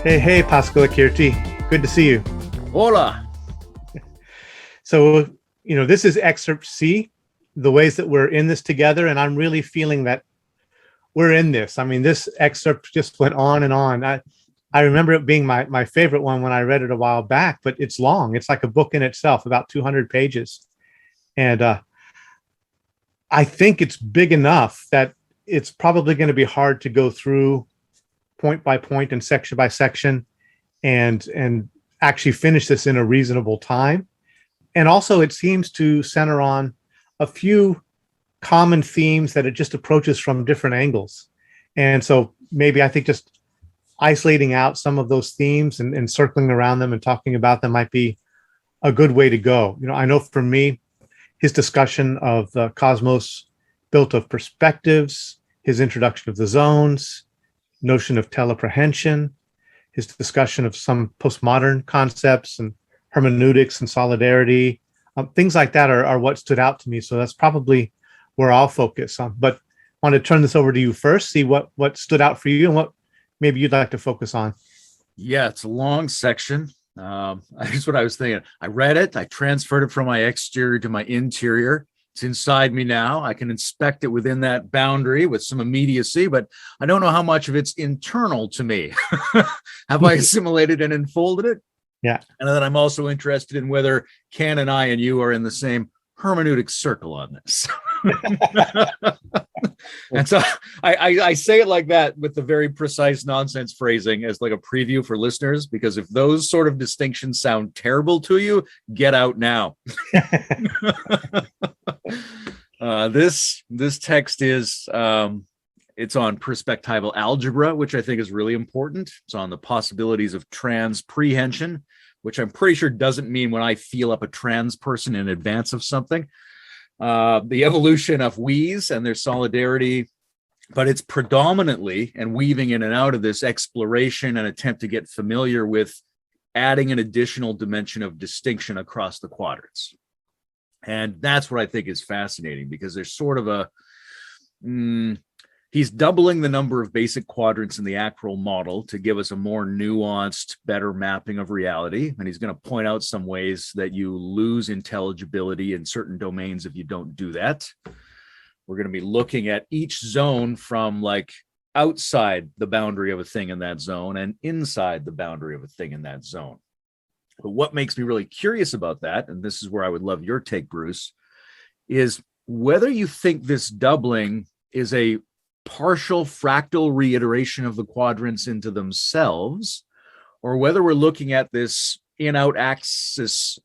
Hey, Pascal Kirti. Good to see you. Hola. So, this is Excerpt C, the ways that we're in this together. And I'm really feeling that we're in this. I mean, this excerpt just went on and on. I remember it being my favorite one when I read it a while back, but it's long. It's like a book in itself, about 200 pages. And I think it's big enough that it's probably going to be hard to go through point by point and section by section and actually finish this in a reasonable time. And also it seems to center on a few common themes that it just approaches from different angles. And so maybe I think just isolating out some of those themes and circling around them and talking about them might be a good way to go. I know for me, his discussion of the cosmos built of perspectives, his introduction of the zones, notion of teleprehension, his discussion of some postmodern concepts and hermeneutics and solidarity, things like that are what stood out to me. So that's probably where I'll focus on. But I want to turn this over to you first, see what stood out for you and what maybe you'd like to focus on. Yeah, it's a long section. That's what I was thinking. I read it. I transferred it from my exterior to my interior. It's inside me now. I can inspect it within that boundary with some immediacy, but I don't know how much of it's internal to me. Have I assimilated and enfolded it? Yeah. And then I'm also interested in whether Ken and I and you are in the same hermeneutic circle on this. And so I say it like that with the very precise nonsense phrasing as like a preview for listeners, because if those sort of distinctions sound terrible to you, get out now. This text is it's on perspectival algebra, which I think is really important. It's on the possibilities of transprehension, which I'm pretty sure doesn't mean when I feel up a trans person in advance of something. The evolution of we's and their solidarity, but it's predominantly and weaving in and out of this exploration and attempt to get familiar with adding an additional dimension of distinction across the quadrants. And that's what I think is fascinating, because there's sort of he's doubling the number of basic quadrants in the acral model to give us a more nuanced, better mapping of reality. And he's going to point out some ways that you lose intelligibility in certain domains if you don't do that. We're going to be looking at each zone from like outside the boundary of a thing in that zone and inside the boundary of a thing in that zone. But what makes me really curious about that, and this is where I would love your take, Bruce, is whether you think this doubling is a partial fractal reiteration of the quadrants into themselves, or whether we're looking at this in-out axis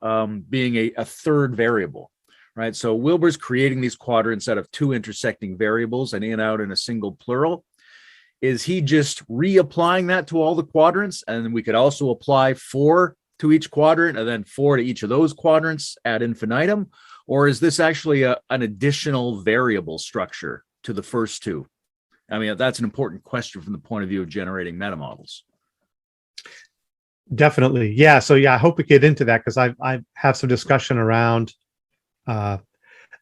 being a third variable, right? So Wilber's creating these quadrants out of two intersecting variables, an in-out and a single plural. Is he just reapplying that to all the quadrants? And then we could also apply 4 to each quadrant and then 4 to each of those quadrants ad infinitum? Or is this actually an additional variable structure to the first two? I mean, that's an important question from the point of view of generating metamodels. Definitely. Yeah. So I hope we get into that, because I have some discussion around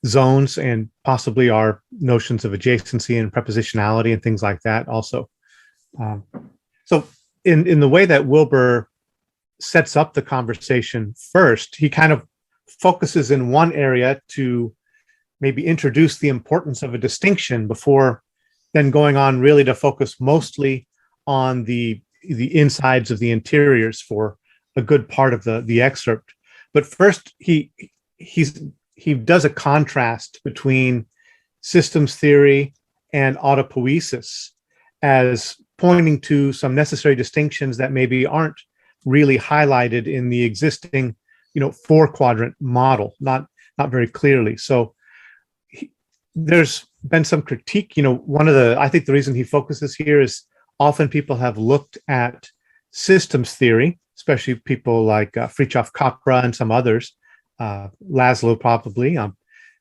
zones and possibly our notions of adjacency and prepositionality and things like that also. So in the way that Wilber sets up the conversation first, he kind of focuses in one area to maybe introduce the importance of a distinction before then going on really to focus mostly on the insides of the interiors for a good part of the excerpt. But first, he does a contrast between systems theory and autopoiesis as pointing to some necessary distinctions that maybe aren't really highlighted in the existing, 4-quadrant model, not very clearly. So there's been some critique. I think the reason he focuses here is often people have looked at systems theory, especially people like Fritjof Capra and some others, Laszlo probably,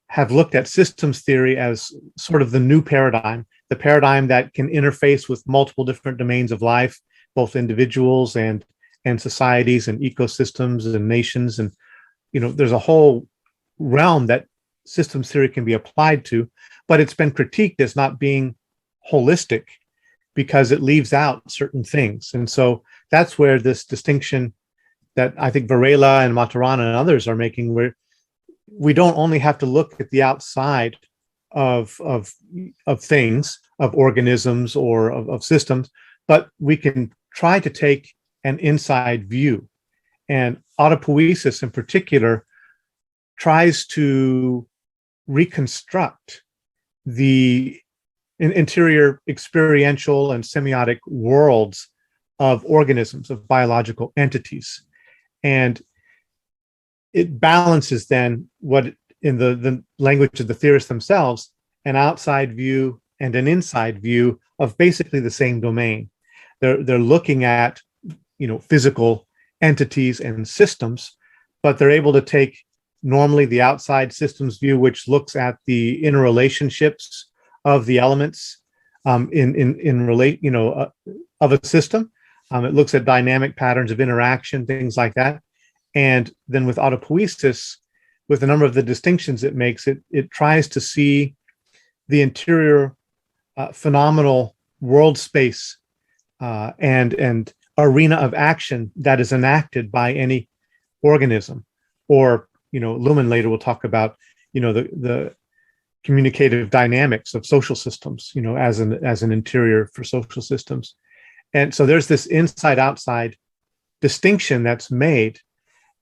have looked at systems theory as sort of the new paradigm, the paradigm that can interface with multiple different domains of life, both individuals and societies and ecosystems and nations. And, there's a whole realm that systems theory can be applied to, but it's been critiqued as not being holistic. because it leaves out certain things. And so that's where this distinction that I think Varela and Maturana and others are making, where we don't only have to look at the outside of things, of organisms or of systems, but we can try to take an inside view. And autopoiesis in particular tries to reconstruct the interior experiential and semiotic worlds of organisms, of biological entities. And it balances then what, in the language of the theorists themselves, an outside view and an inside view of basically the same domain. They're looking at, physical entities and systems, but they're able to take normally the outside systems view, which looks at the interrelationships of the elements of a system. It looks at dynamic patterns of interaction, things like that. And then with autopoiesis, with a number of the distinctions it makes, it tries to see the interior phenomenal world space and arena of action that is enacted by any organism. Or, Luhmann later will talk about, the communicative dynamics of social systems, as an interior for social systems. And so there's this inside-outside distinction that's made.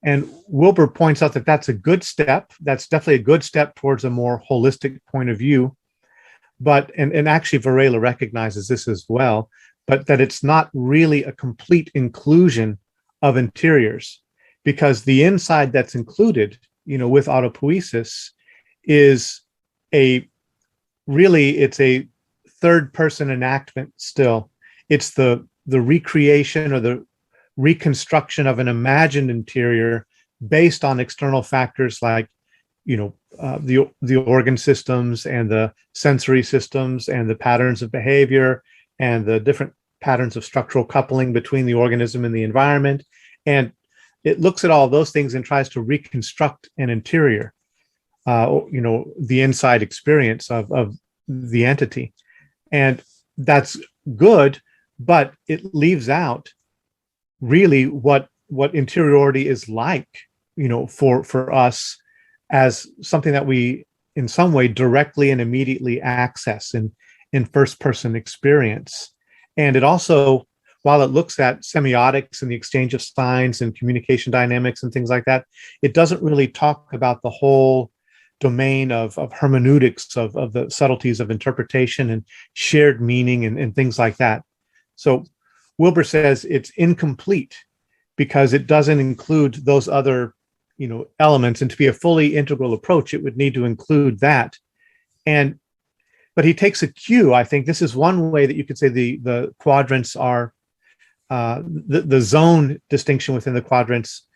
And Wilber points out that that's a good step. That's definitely a good step towards a more holistic point of view. But, and actually Varela recognizes this as well, but that it's not really a complete inclusion of interiors, because the inside that's included, with autopoiesis is it's a third person enactment still. It's the recreation or the reconstruction of an imagined interior based on external factors like, the organ systems and the sensory systems and the patterns of behavior and the different patterns of structural coupling between the organism and the environment. And it looks at all those things and tries to reconstruct an interior, the inside experience of the entity. And that's good, but it leaves out really what interiority is like, for us as something that we in some way directly and immediately access in first person experience. And it also, while it looks at semiotics and the exchange of signs and communication dynamics and things like that, it doesn't really talk about the whole domain of hermeneutics, of the subtleties of interpretation and shared meaning and things like that. So Wilber says it's incomplete because it doesn't include those other, elements. And to be a fully integral approach, it would need to include that. But he takes a cue. I think this is one way that you could say the quadrants are, the zone distinction within the quadrants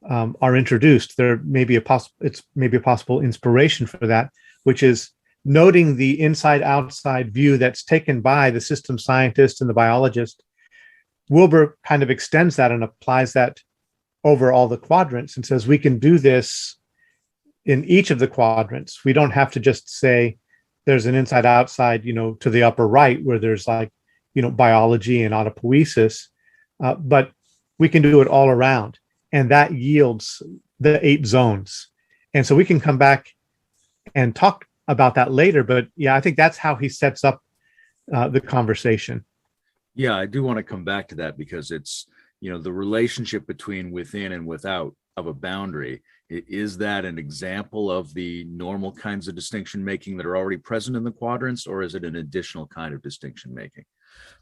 are introduced. There may be a possible inspiration for that, which is noting the inside-outside view that's taken by the system scientist and the biologist. Wilber kind of extends that and applies that over all the quadrants and says we can do this in each of the quadrants. We don't have to just say there's an inside-outside, to the upper right where there's like, biology and autopoiesis, but we can do it all around. And that yields the 8 zones. And so we can come back and talk about that later. But yeah, I think that's how he sets up the conversation. Yeah, I do want to come back to that because it's, the relationship between within and without of a boundary. Is that an example of the normal kinds of distinction making that are already present in the quadrants, or is it an additional kind of distinction making?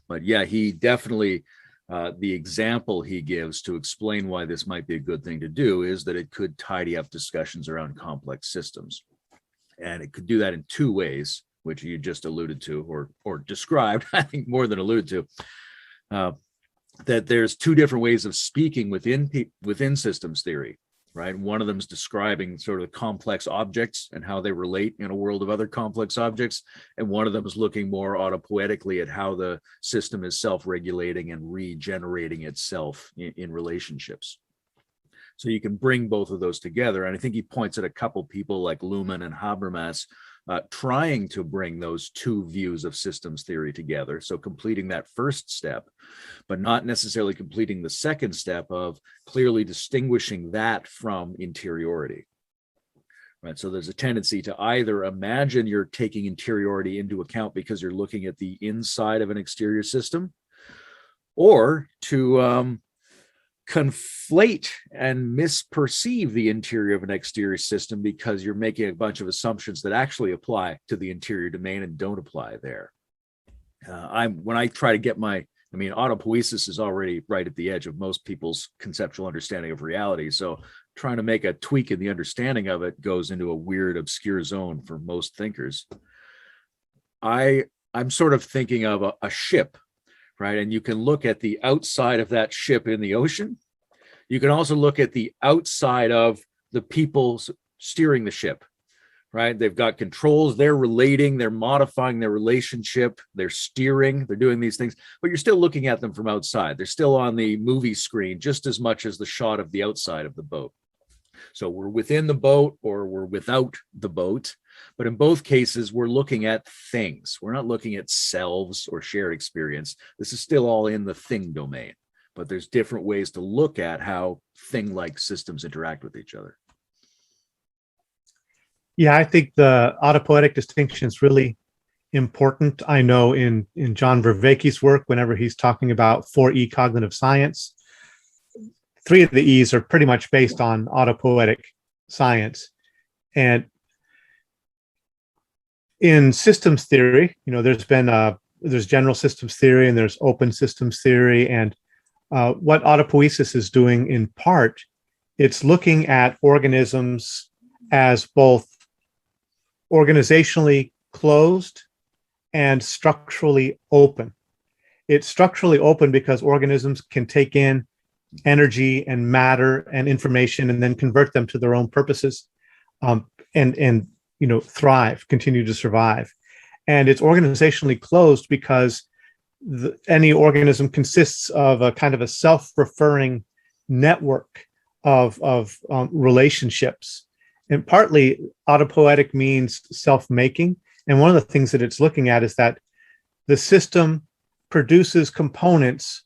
But yeah, he definitely, the example he gives to explain why this might be a good thing to do is that it could tidy up discussions around complex systems. And it could do that in 2 ways, which you just alluded to or described, I think more than alluded to, that there's 2 different ways of speaking within systems theory, right? One of them is describing sort of complex objects and how they relate in a world of other complex objects. And one of them is looking more autopoetically at how the system is self-regulating and regenerating itself in relationships. So you can bring both of those together. And I think he points at a couple people like Layman and Habermas trying to bring those two views of systems theory together. So completing that first step, but not necessarily completing the second step of clearly distinguishing that from interiority. Right. So there's a tendency to either imagine you're taking interiority into account because you're looking at the inside of an exterior system, or to conflate and misperceive the interior of an exterior system because you're making a bunch of assumptions that actually apply to the interior domain and don't apply there. When I try to get autopoiesis is already right at the edge of most people's conceptual understanding of reality. So trying to make a tweak in the understanding of it goes into a weird, obscure zone for most thinkers. I'm sort of thinking of a ship, right? And you can look at the outside of that ship in the ocean. You can also look at the outside of the people steering the ship, right? They've got controls, they're relating, they're modifying their relationship, they're steering, they're doing these things, but you're still looking at them from outside. They're still on the movie screen just as much as the shot of the outside of the boat. So we're within the boat or we're without the boat, but in both cases, we're looking at things. We're not looking at selves or shared experience. This is still all in the thing domain, but there's different ways to look at how thing-like systems interact with each other. Yeah, I think the autopoietic distinction is really important. I know in John Vervaeke's work, whenever he's talking about 4E cognitive science, 3 of the E's are pretty much based on autopoietic science. And in systems theory, there's general systems theory and there's open systems theory. And what autopoiesis is doing in part, it's looking at organisms as both organizationally closed and structurally open. It's structurally open because organisms can take in energy and matter and information and then convert them to their own purposes, and thrive, continue to survive. And it's organizationally closed because any organism consists of a kind of a self-referring network of relationships. And partly autopoietic means self-making. And one of the things that it's looking at is that the system produces components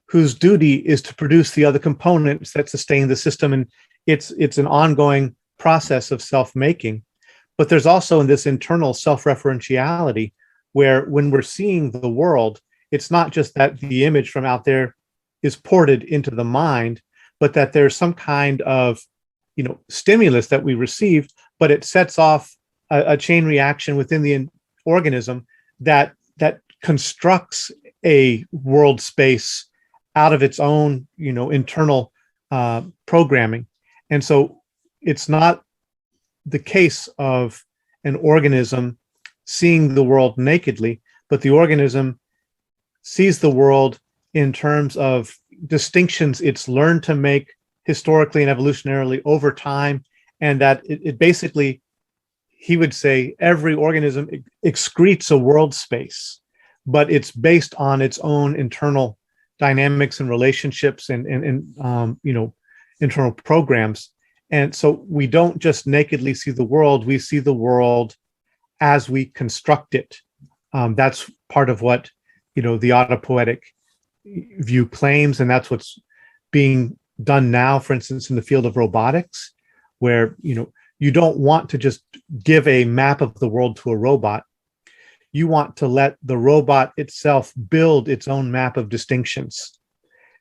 whose duty is to produce the other components that sustain the system. And it's an ongoing process of self-making. But there's also in this internal self-referentiality where when we're seeing the world, it's not just that the image from out there is ported into the mind, but that there's some kind of stimulus that we receive, but it sets off a chain reaction within the organism that constructs a world space out of its own internal programming. And so it's not the case of an organism seeing the world nakedly, but the organism sees the world in terms of distinctions it's learned to make historically and evolutionarily over time, and that it basically, he would say, every organism excretes a world space, but it's based on its own internal dynamics and relationships and internal programs. And so we don't just nakedly see the world, we see the world as we construct it. That's part of what the autopoietic view claims, and that's what's being done now, for instance, in the field of robotics, where you don't want to just give a map of the world to a robot. You want to let the robot itself build its own map of distinctions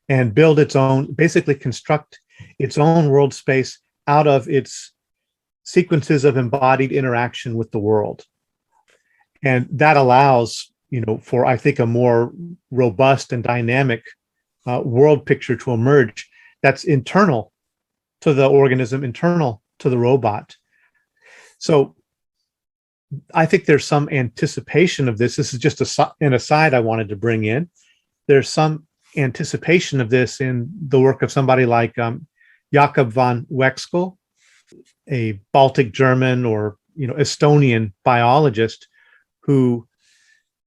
and build its own, basically construct its own world space out of its sequences of embodied interaction with the world. And that allows, for, I think, a more robust and dynamic world picture to emerge that's internal to the organism, internal to the robot. So I think there's some anticipation of this. This is just an aside I wanted to bring in. There's some anticipation of this in the work of somebody like Jakob von Wexkel, a Baltic German or Estonian biologist who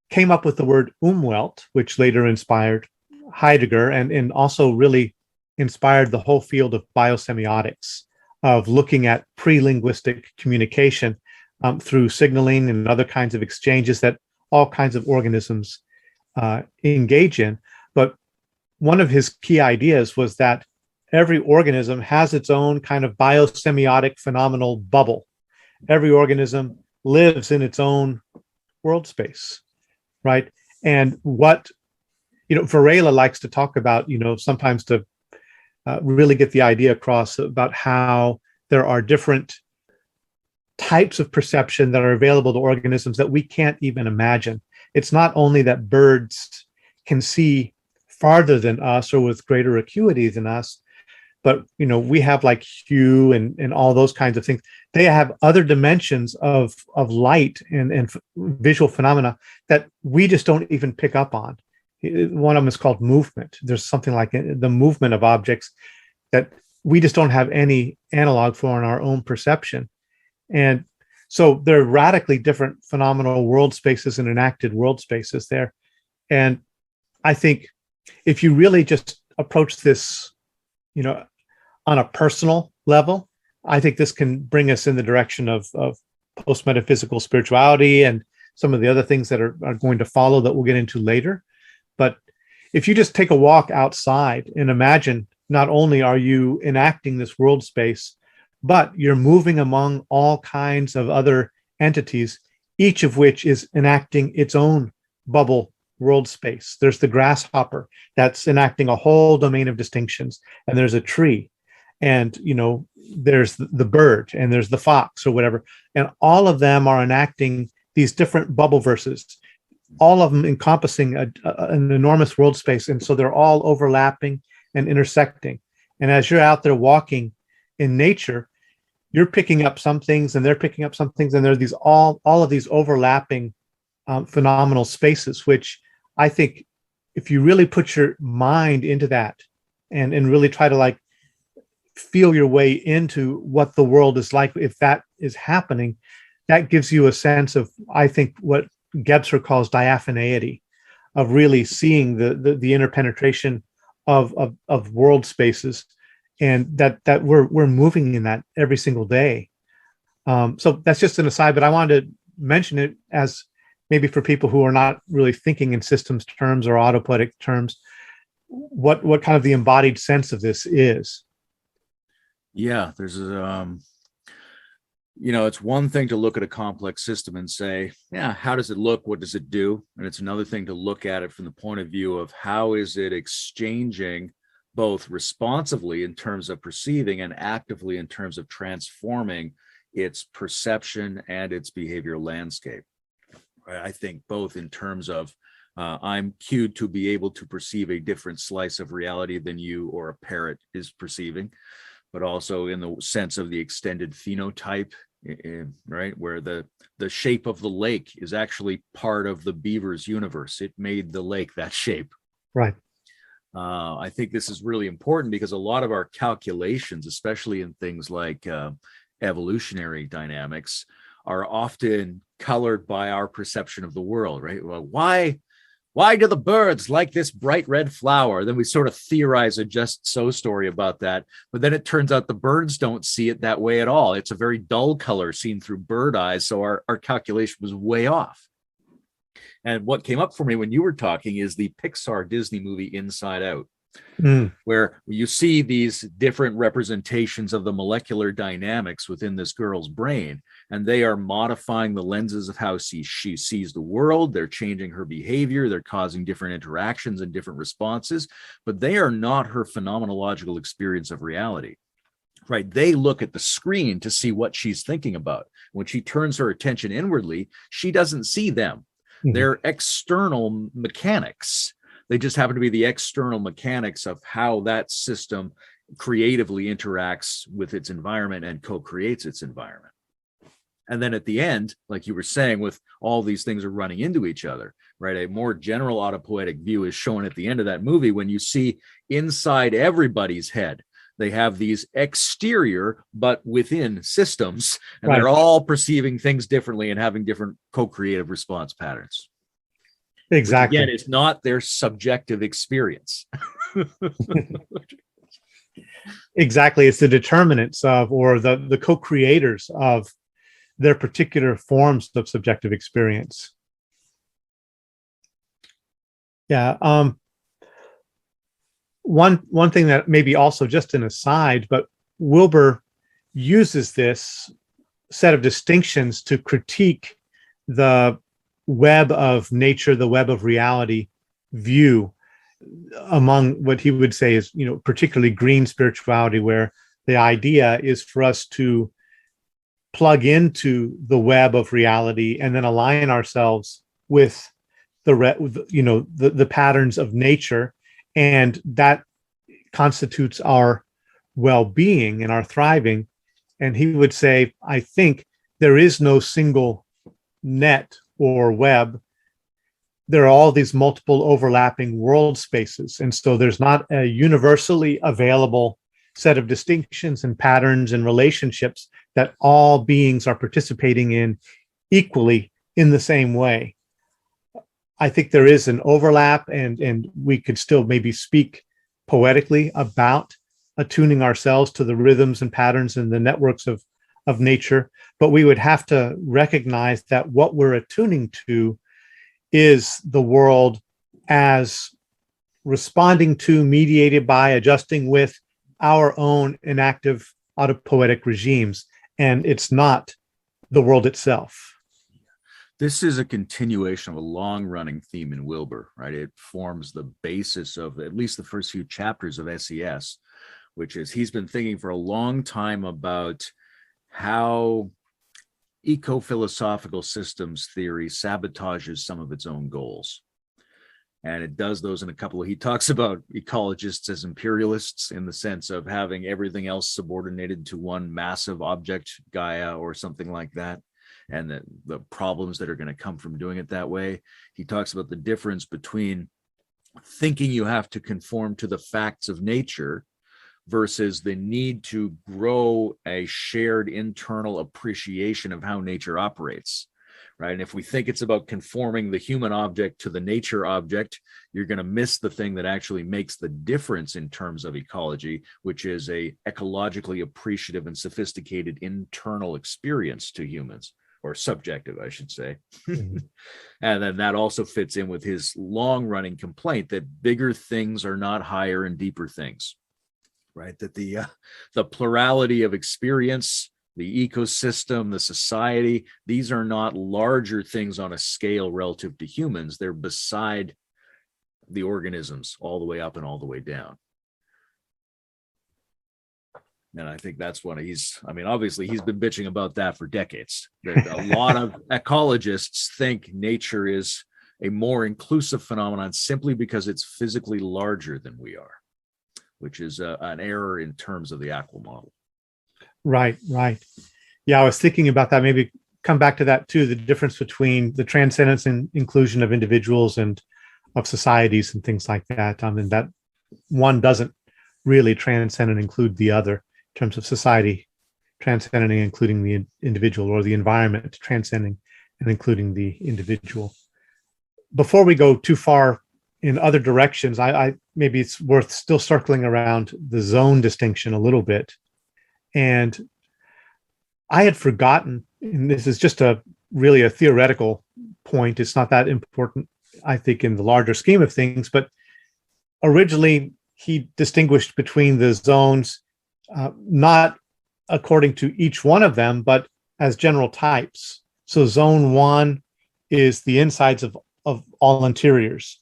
came up with the word Umwelt, which later inspired Heidegger, and also really inspired the whole field of biosemiotics, of looking at pre-linguistic communication through signaling and other kinds of exchanges that all kinds of organisms engage in. But one of his key ideas was that every organism has its own kind of biosemiotic phenomenal bubble. Every organism lives in its own world space, right? And what, Varela likes to talk about, sometimes to really get the idea across about how there are different types of perception that are available to organisms that we can't even imagine. It's not only that birds can see farther than us or with greater acuity than us, but we have like hue and all those kinds of things. They have other dimensions of light and visual phenomena that we just don't even pick up on. One of them is called movement. There's something like the movement of objects that we just don't have any analog for in our own perception. And so there are radically different phenomenal world spaces and enacted world spaces there. And I think if you really just approach this, on a personal level, I think this can bring us in the direction of post-metaphysical spirituality and some of the other things that are going to follow that we'll get into later. But if you just take a walk outside and imagine, not only are you enacting this world space, but you're moving among all kinds of other entities, each of which is enacting its own bubble world space. There's the grasshopper that's enacting a whole domain of distinctions, and there's a tree, and there's the bird, and there's the fox or whatever, and all of them are enacting these different bubble verses, all of them encompassing an enormous world space, and so they're all overlapping and intersecting. And as you're out there walking in nature, you're picking up some things, and they're picking up some things, and there are these all of these overlapping phenomenal spaces, which I think if you really put your mind into that and really try to feel your way into what the world is like, if that is happening, that gives you a sense of, I think, what Gebser calls diaphaneity, of really seeing the interpenetration of world spaces, and that we're moving in that every single day. So that's just an aside, but I wanted to mention it as maybe for people who are not really thinking in systems terms or autopoietic terms, what kind of the embodied sense of this is. Yeah, there's it's one thing to look at a complex system and say, yeah, how does it look? What does it do? And it's another thing to look at it from the point of view of how is it exchanging both responsively in terms of perceiving and actively in terms of transforming its perception and its behavioral landscape. I think both in terms of I'm cued to be able to perceive a different slice of reality than you or a parrot is perceiving, but also in the sense of the extended phenotype, right, where the shape of the lake is actually part of the beaver's universe. It made the lake that shape. Right. I think this is really important because a lot of our calculations, especially in things like evolutionary dynamics, are often colored by our perception of the world, right? Well, why do the birds like this bright red flower? Then we sort of theorize a just so story about that. But then it turns out the birds don't see it that way at all. It's a very dull color seen through bird eyes. So our calculation was way off. And what came up for me when you were talking is the Pixar Disney movie Inside Out, where you see these different representations of the molecular dynamics within this girl's brain, and they are modifying the lenses of how she sees the world. They're changing her behavior. They're causing different interactions and different responses, but they are not her phenomenological experience of reality. Right? They look at the screen to see what she's thinking about. When she turns her attention inwardly, she doesn't see them. They're external mechanics. They just happen to be the external mechanics of how that system creatively interacts with its environment and co-creates its environment. And then at the end, like you were saying, with all these things are running into each other, right? A more general autopoietic view is shown at the end of that movie when you see inside everybody's head. They have these exterior, but within systems, and right, they're all perceiving things differently and having different co-creative response patterns. Exactly. Which again, it's not their subjective experience. exactly. It's the determinants of, or the co-creators of their particular forms of subjective experience. Yeah. One thing that maybe also just an aside, but Wilber uses this set of distinctions to critique the web of nature, the web of reality view among what he would say is, particularly green spirituality, where the idea is for us to plug into the web of reality and then align ourselves with the patterns of nature, and that constitutes our well-being and our thriving. And he would say, I think there is no single net or web. There are all these multiple overlapping world spaces. And so there's not a universally available set of distinctions and patterns and relationships that all beings are participating in equally in the same way. I think there is an overlap, and we could still maybe speak poetically about attuning ourselves to the rhythms and patterns and the networks of nature, but we would have to recognize that what we're attuning to is the world as responding to, mediated by, adjusting with our own inactive autopoietic regimes, and it's not the world itself. This is a continuation of a long-running theme in Wilber, right? It forms the basis of at least the first few chapters of SES, which is he's been thinking for a long time about how eco-philosophical systems theory sabotages some of its own goals. And it does those in a couple of, he talks about ecologists as imperialists in the sense of having everything else subordinated to one massive object, Gaia, or something like that, and the problems that are going to come from doing it that way. He talks about the difference between thinking you have to conform to the facts of nature versus the need to grow a shared internal appreciation of how nature operates, right? And if we think it's about conforming the human object to the nature object, you're going to miss the thing that actually makes the difference in terms of ecology, which is a ecologically appreciative and sophisticated internal experience to humans, or subjective, I should say. Mm-hmm. And then that also fits in with his long-running complaint that bigger things are not higher and deeper things, right? That the plurality of experience, the ecosystem, the society, these are not larger things on a scale relative to humans. They're beside the organisms all the way up and all the way down. And I think that's what obviously he's been bitching about that for decades. A lot of ecologists think nature is a more inclusive phenomenon simply because it's physically larger than we are, which is an error in terms of the ACWA model. Right. Yeah, I was thinking about that. Maybe come back to that too, the difference between the transcendence and inclusion of individuals and of societies and things like that. And that one doesn't really transcend and include the other. In terms of society transcending and including the individual, or the environment transcending and including the individual. Before we go too far in other directions, I maybe it's worth still circling around the zone distinction a little bit. And I had forgotten, and this is just really a theoretical point. It's not that important, I think, in the larger scheme of things, but originally he distinguished between the zones not according to each one of them, but as general types. So zone 1 is the insides of all interiors,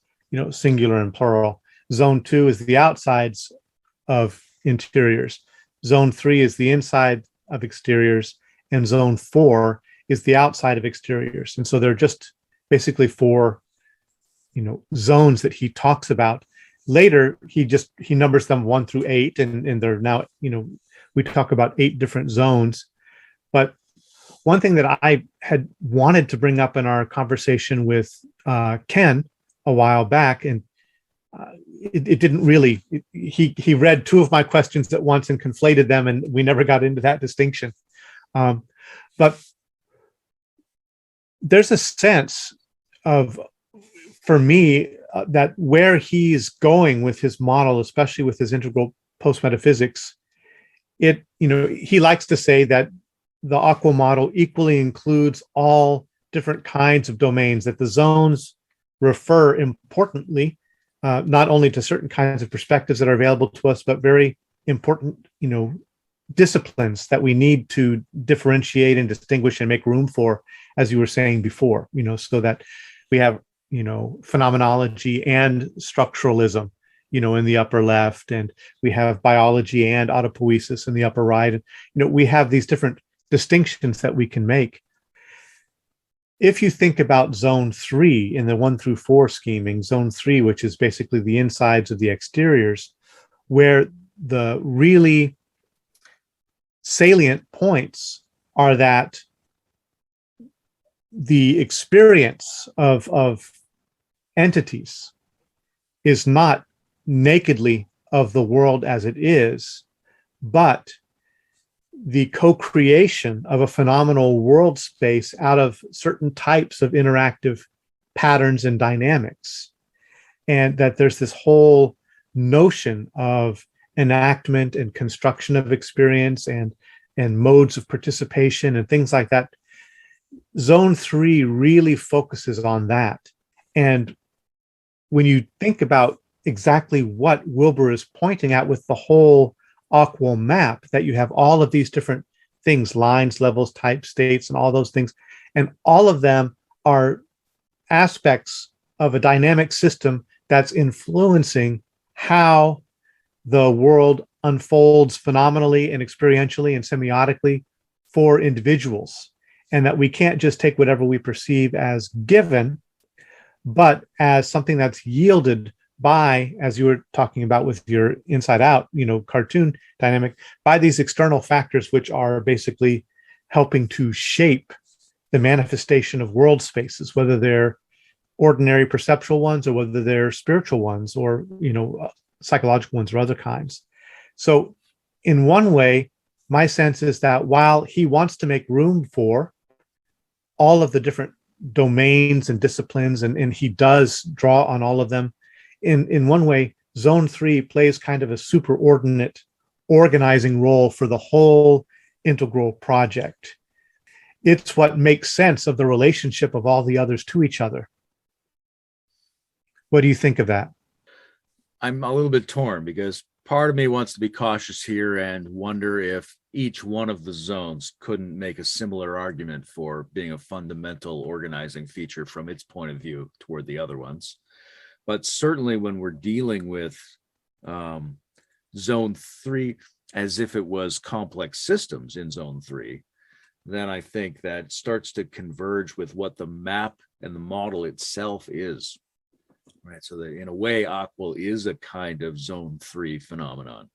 singular and plural. Zone 2 is the outsides of interiors. Zone 3 is the inside of exteriors, and zone 4 is the outside of exteriors. And so they're just basically 4, zones that he talks about. Later, he numbers them 1 through 8, and they're now, we talk about 8 different zones. But one thing that I had wanted to bring up in our conversation with Ken a while back, and it didn't really, he read 2 of my questions at once and conflated them, and we never got into that distinction. But there's a sense of, for me, that where he's going with his model, especially with his integral postmetaphysics, he likes to say that the aqua model equally includes all different kinds of domains, that the zones refer importantly not only to certain kinds of perspectives that are available to us, but very important, disciplines that we need to differentiate and distinguish and make room for, as you were saying before, so that we have, phenomenology and structuralism, in the upper left, and we have biology and autopoiesis in the upper right. And, we have these different distinctions that we can make. If you think about zone 3 in the 1 through 4 scheming, zone 3, which is basically the insides of the exteriors, where the really salient points are that the experience of entities is not nakedly of the world as it is, but the co-creation of a phenomenal world space out of certain types of interactive patterns and dynamics. And that there's this whole notion of enactment and construction of experience and modes of participation and things like that. Zone 3 really focuses on that. And when you think about exactly what Wilber is pointing at with the whole aqua map, that you have all of these different things, lines, levels, types, states, and all those things, and all of them are aspects of a dynamic system that's influencing how the world unfolds phenomenally and experientially and semiotically for individuals, and that we can't just take whatever we perceive as given, but as something that's yielded by, as you were talking about with your inside out, cartoon dynamic, by these external factors, which are basically helping to shape the manifestation of world spaces, whether they're ordinary perceptual ones or whether they're spiritual ones or, psychological ones or other kinds. So in one way, my sense is that while he wants to make room for all of the different domains and disciplines, and he does draw on all of them, in one way, zone 3 plays kind of a superordinate organizing role for the whole integral project. It's what makes sense of the relationship of all the others to each other. What do you think of that? I'm a little bit torn because part of me wants to be cautious here and wonder if each one of the zones couldn't make a similar argument for being a fundamental organizing feature from its point of view toward the other ones. But certainly when we're dealing with zone 3 as if it was complex systems in zone 3, then I think that starts to converge with what the map and the model itself is. Right. So that in a way, Aqua is a kind of zone 3 phenomenon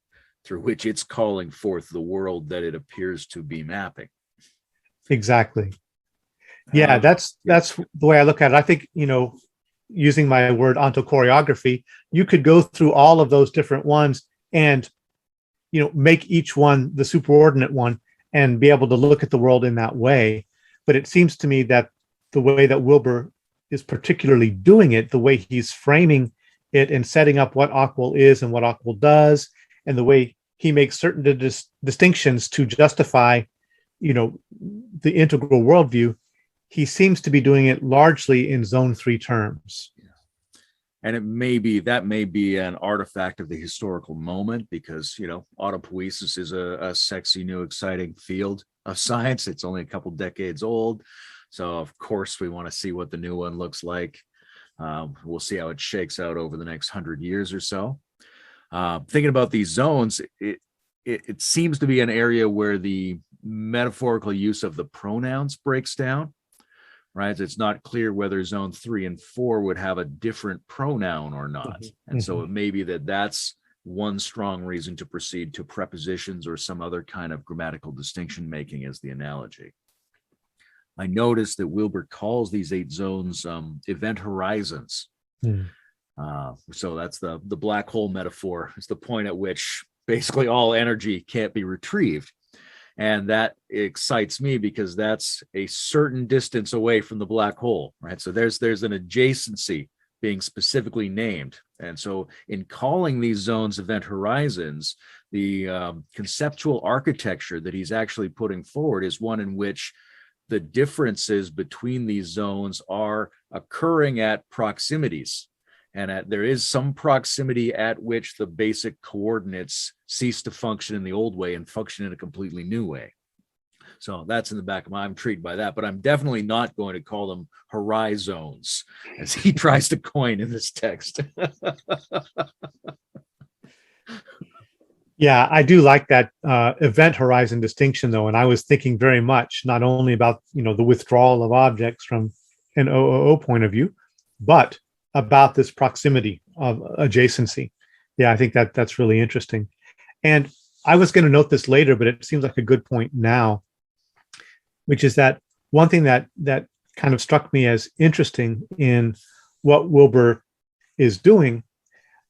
through which it's calling forth the world that it appears to be mapping. Exactly. Yeah, that's the way I look at it. I think, using my word ontochoreography, you could go through all of those different ones and, make each one the superordinate one and be able to look at the world in that way. But it seems to me that the way that Wilber is particularly doing it, the way he's framing it and setting up what Aqua is and what Aqua does, and the way he makes certain distinctions to justify, the integral worldview, he seems to be doing it largely in zone 3 terms. And that may be an artifact of the historical moment because, autopoiesis is a sexy, new, exciting field of science. It's only a couple decades old. So, of course, we want to see what the new one looks like. We'll see how it shakes out over the next 100 years or so. Thinking about these zones, it seems to be an area where the metaphorical use of the pronouns breaks down, right? It's not clear whether zone 3 and 4 would have a different pronoun or not. Mm-hmm. And so it may be that that's one strong reason to proceed to prepositions or some other kind of grammatical distinction making as the analogy. I noticed that Wilber calls these 8 zones event horizons. So that's the black hole metaphor. It's the point at which basically all energy can't be retrieved. And that excites me because that's a certain distance away from the black hole, right? So there's an adjacency being specifically named And so in calling these zones event horizons, the conceptual architecture that he's actually putting forward is one in which the differences between these zones are occurring at proximities. And there is some proximity at which the basic coordinates cease to function in the old way and function in a completely new way. So that's in the back of my, I'm intrigued by that, but I'm definitely not going to call them horizons as he tries to coin in this text. Yeah, I do like that event horizon distinction, though. And I was thinking very much not only about, the withdrawal of objects from an OOO point of view, but about this proximity of adjacency. Yeah, I think that's really interesting. And I was going to note this later, but it seems like a good point now, which is that one thing that kind of struck me as interesting in what Wilber is doing,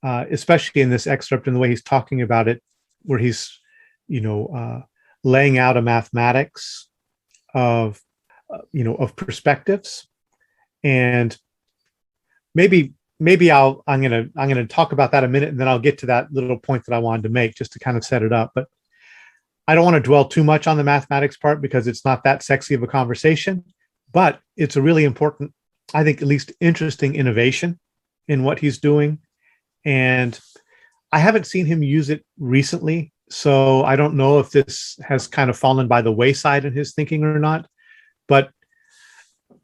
especially in this excerpt and the way he's talking about it, where he's, laying out a mathematics of perspectives. And maybe I'm gonna talk about that a minute, and then I'll get to that little point that I wanted to make just to kind of set it up. But I don't want to dwell too much on the mathematics part because it's not that sexy of a conversation, but it's a really important, I think, at least interesting innovation in what he's doing. And I haven't seen him use it recently, so I don't know if this has kind of fallen by the wayside in his thinking or not, but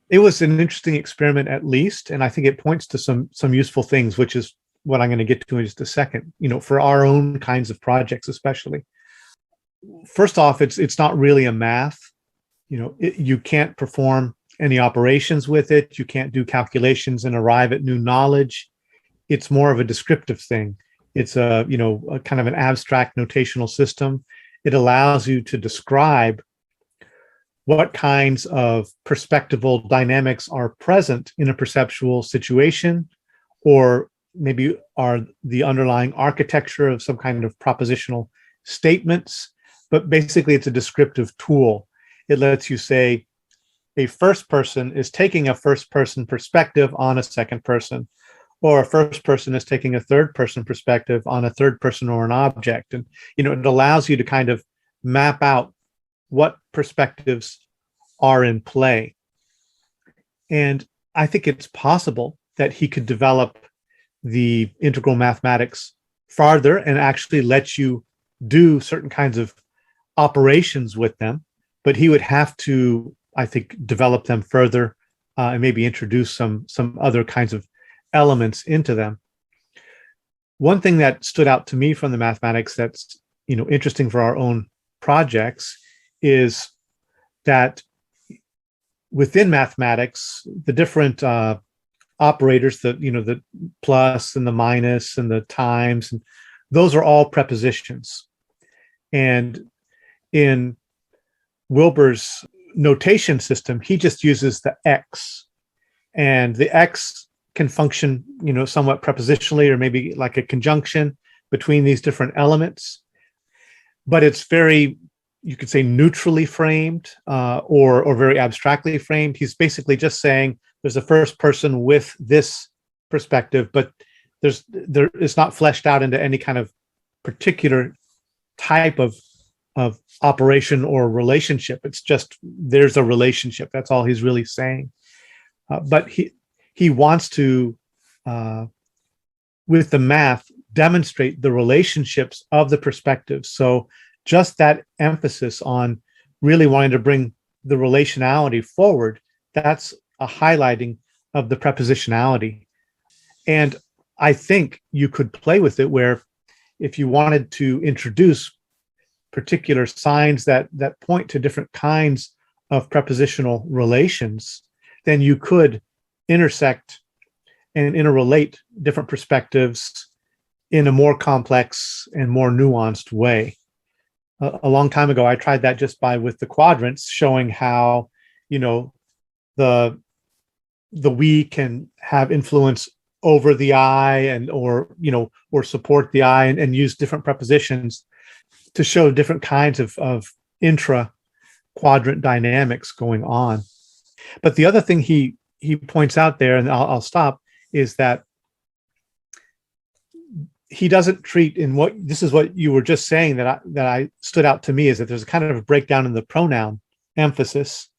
it was an interesting experiment at least, and I think it points to some useful things, which is what I'm going to get to in just a second, for our own kinds of projects especially. First off, it's not really a math. You can't perform any operations with it. You can't do calculations and arrive at new knowledge. It's more of a descriptive thing. It's a kind of an abstract notational system. It allows you to describe what kinds of perspectival dynamics are present in a perceptual situation, or maybe are the underlying architecture of some kind of propositional statements. But basically, it's a descriptive tool. It lets you say a first person is taking a first person perspective on a second person, or a first person is taking a third person perspective on a third person or an object. And, it allows you to kind of map out what perspectives are in play. And I think it's possible that he could develop the integral mathematics farther and actually let you do certain kinds of operations with them, but he would have to, I think, develop them further and maybe introduce some other kinds of elements into them. One thing that stood out to me from the mathematics that's interesting for our own projects is that within mathematics, the different operators, the plus and the minus and the times, and those are all prepositions. And in Wilber's notation system, he just uses the X, and the X can function, somewhat prepositionally, or maybe like a conjunction between these different elements. But it's very, you could say, neutrally framed, or very abstractly framed. He's basically just saying there's a first person with this perspective, but it's not fleshed out into any kind of particular type of operation or relationship. It's just there's a relationship. That's all he's really saying. But he wants to, with the math, demonstrate the relationships of the perspectives. So just that emphasis on really wanting to bring the relationality forward, that's a highlighting of the prepositionality. And I think you could play with it where if you wanted to introduce particular signs that point to different kinds of prepositional relations, then you could intersect and interrelate different perspectives in a more complex and more nuanced way. A long time ago, I tried that just with the quadrants, showing how, the we can have influence over the I or support the I, and use different prepositions to show different kinds of intra quadrant dynamics going on. But the other thing he points out there, and I'll stop, is that he doesn't treat in what this is what you were just saying that I stood out to me is that there's a kind of a breakdown in the pronoun emphasis.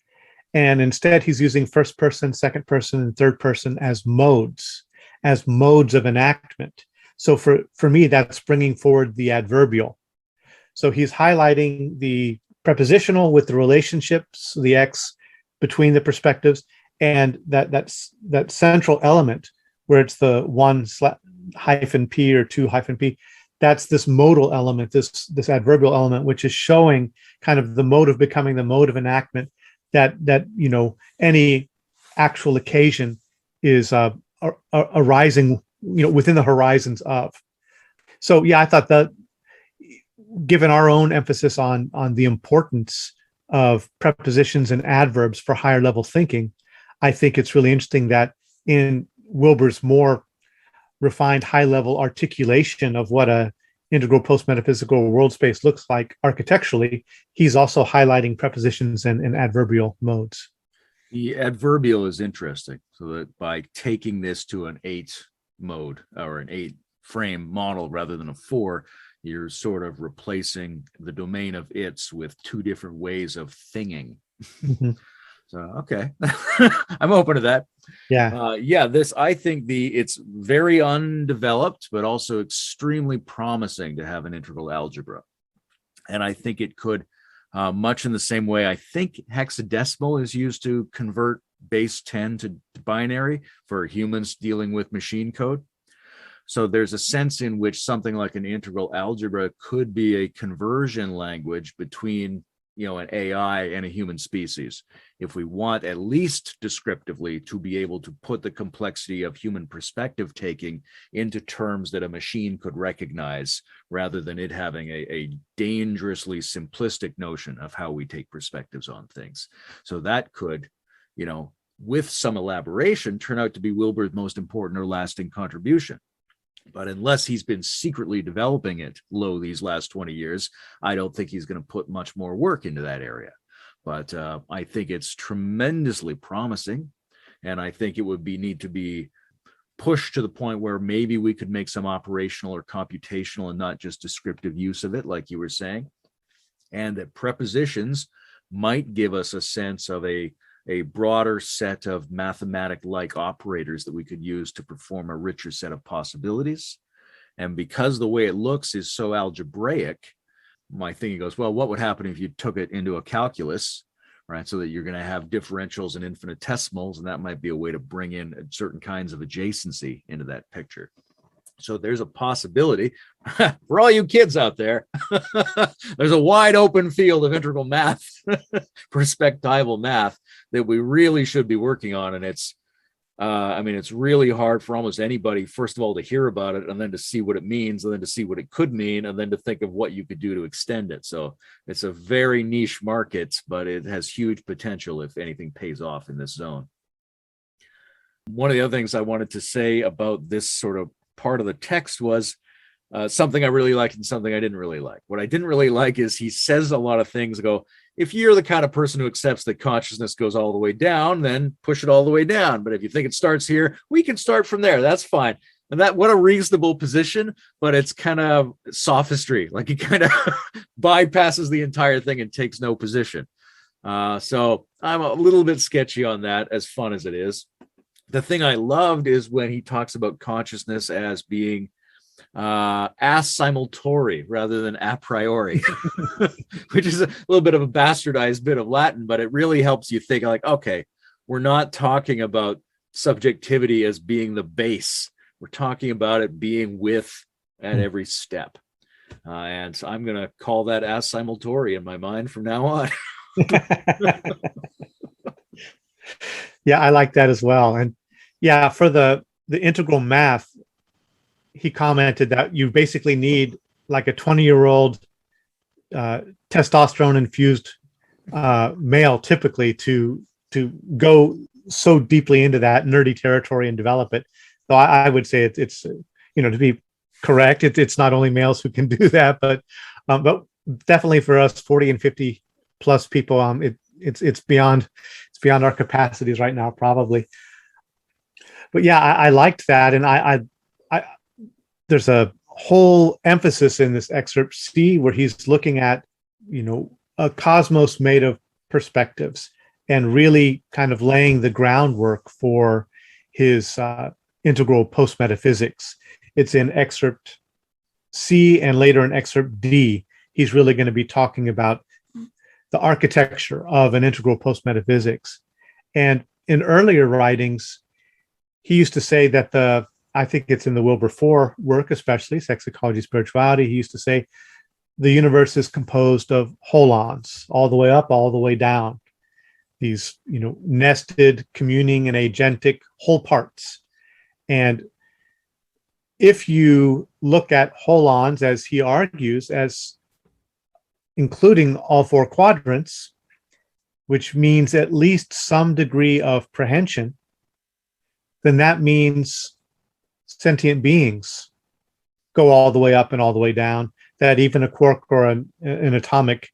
And instead he's using first person, second person, and third person as modes of enactment. So for me, that's bringing forward the adverbial. So he's highlighting the prepositional with the relationships, the X between the perspectives, and that central element where it's the one hyphen P or two hyphen P. That's this modal element, this adverbial element, which is showing kind of the mode of becoming, the mode of enactment, that any actual occasion is arising within the horizons of. So yeah, I thought that given our own emphasis on the importance of prepositions and adverbs for higher level thinking, I think it's really interesting that in Wilber's more refined high level articulation of what a integral post-metaphysical world space looks like architecturally, he's also highlighting prepositions and adverbial modes. The adverbial is interesting. So that by taking this to an 8 mode or an 8 frame model rather than a 4, you're sort of replacing the domain of its with 2 different ways of thinking. Mm-hmm. So, okay. I'm open to that. Yeah. This, I think it's very undeveloped, but also extremely promising to have an integral algebra. And I think it could, much in the same way, I think hexadecimal is used to convert base 10 to binary for humans dealing with machine code. So there's a sense in which something like an integral algebra could be a conversion language between an AI and a human species. If we want, at least descriptively, to be able to put the complexity of human perspective taking into terms that a machine could recognize, rather than it having a dangerously simplistic notion of how we take perspectives on things. So that could, with some elaboration, turn out to be Wilber's most important or lasting contribution. But unless he's been secretly developing it these last 20 years, I don't think he's going to put much more work into that area. But I think it's tremendously promising. And I think it would need to be pushed to the point where maybe we could make some operational or computational and not just descriptive use of it, like you were saying. And that prepositions might give us a sense of a broader set of mathematic-like operators that we could use to perform a richer set of possibilities. And because the way it looks is so algebraic, my thinking goes, well, what would happen if you took it into a calculus, right? So that you're going to have differentials and infinitesimals, and that might be a way to bring in certain kinds of adjacency into that picture. So there's a possibility for all you kids out there. There's a wide open field of integral math, perspectival math, that we really should be working on. And it's really hard for almost anybody, first of all, to hear about it, and then to see what it means, and then to see what it could mean, and then to think of what you could do to extend it. So it's a very niche market, but it has huge potential if anything pays off in this zone. One of the other things I wanted to say about this sort of part of the text was something I really liked and something I didn't really like. What I didn't really like is he says a lot of things if you're the kind of person who accepts that consciousness goes all the way down, then push it all the way down. But if you think it starts here, we can start from there. That's fine. And what a reasonable position, but it's kind of sophistry. Like he kind of bypasses the entire thing and takes no position. So I'm a little bit sketchy on that, as fun as it is. The thing I loved is when he talks about consciousness as being assimilatory rather than a priori, which is a little bit of a bastardized bit of Latin, but it really helps you think like, okay, we're not talking about subjectivity as being the base. We're talking about it being with at every step. And so I'm going to call that assimilatory in my mind from now on. Yeah, I like that as well. And yeah, for the integral math, he commented that you basically need like a 20-year-old testosterone infused male typically to go so deeply into that nerdy territory and develop it. So I would say it's to be correct, it's not only males who can do that, but definitely for us 40 and 50 plus people, it's beyond our capacities right now, probably. But yeah, I liked that, and I there's a whole emphasis in this excerpt C, where he's looking at, a cosmos made of perspectives and really kind of laying the groundwork for his integral post-metaphysics. It's in excerpt C and later in excerpt D. He's really going to be talking about the architecture of an integral post-metaphysics. And in earlier writings, he used to say that I think it's in the Wilber 4 work, especially Sex, Ecology, Spirituality, he used to say the universe is composed of holons, all the way up, all the way down. These, nested, communing, and agentic whole parts. And if you look at holons, as he argues, as including all four quadrants, which means at least some degree of apprehension, then that means sentient beings go all the way up and all the way down, that even a quark or an atomic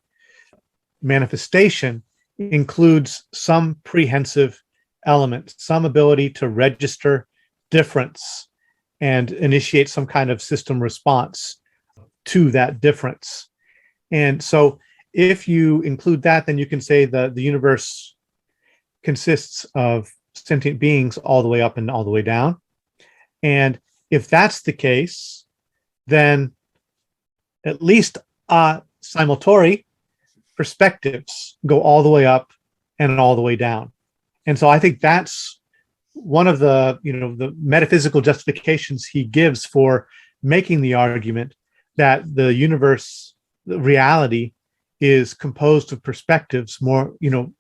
manifestation includes some prehensive element, some ability to register difference and initiate some kind of system response to that difference. And so if you include that, then you can say that the universe consists of sentient beings all the way up and all the way down. And if that's the case, then at least simultaneously perspectives go all the way up and all the way down. And so I think that's one of the, the metaphysical justifications he gives for making the argument that the universe, the reality, is composed of perspectives more,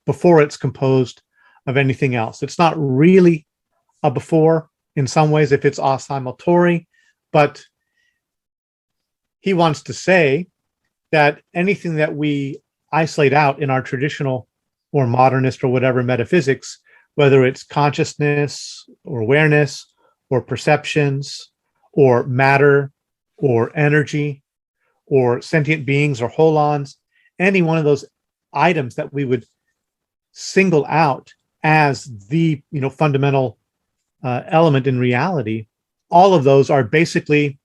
before it's composed of anything else. It's not really a before in some ways if it's a simultaneously, but he wants to say that anything that we isolate out in our traditional or modernist or whatever metaphysics, whether it's consciousness or awareness or perceptions or matter or energy or sentient beings or holons, any one of those items that we would single out as the fundamental element in reality, all of those are basically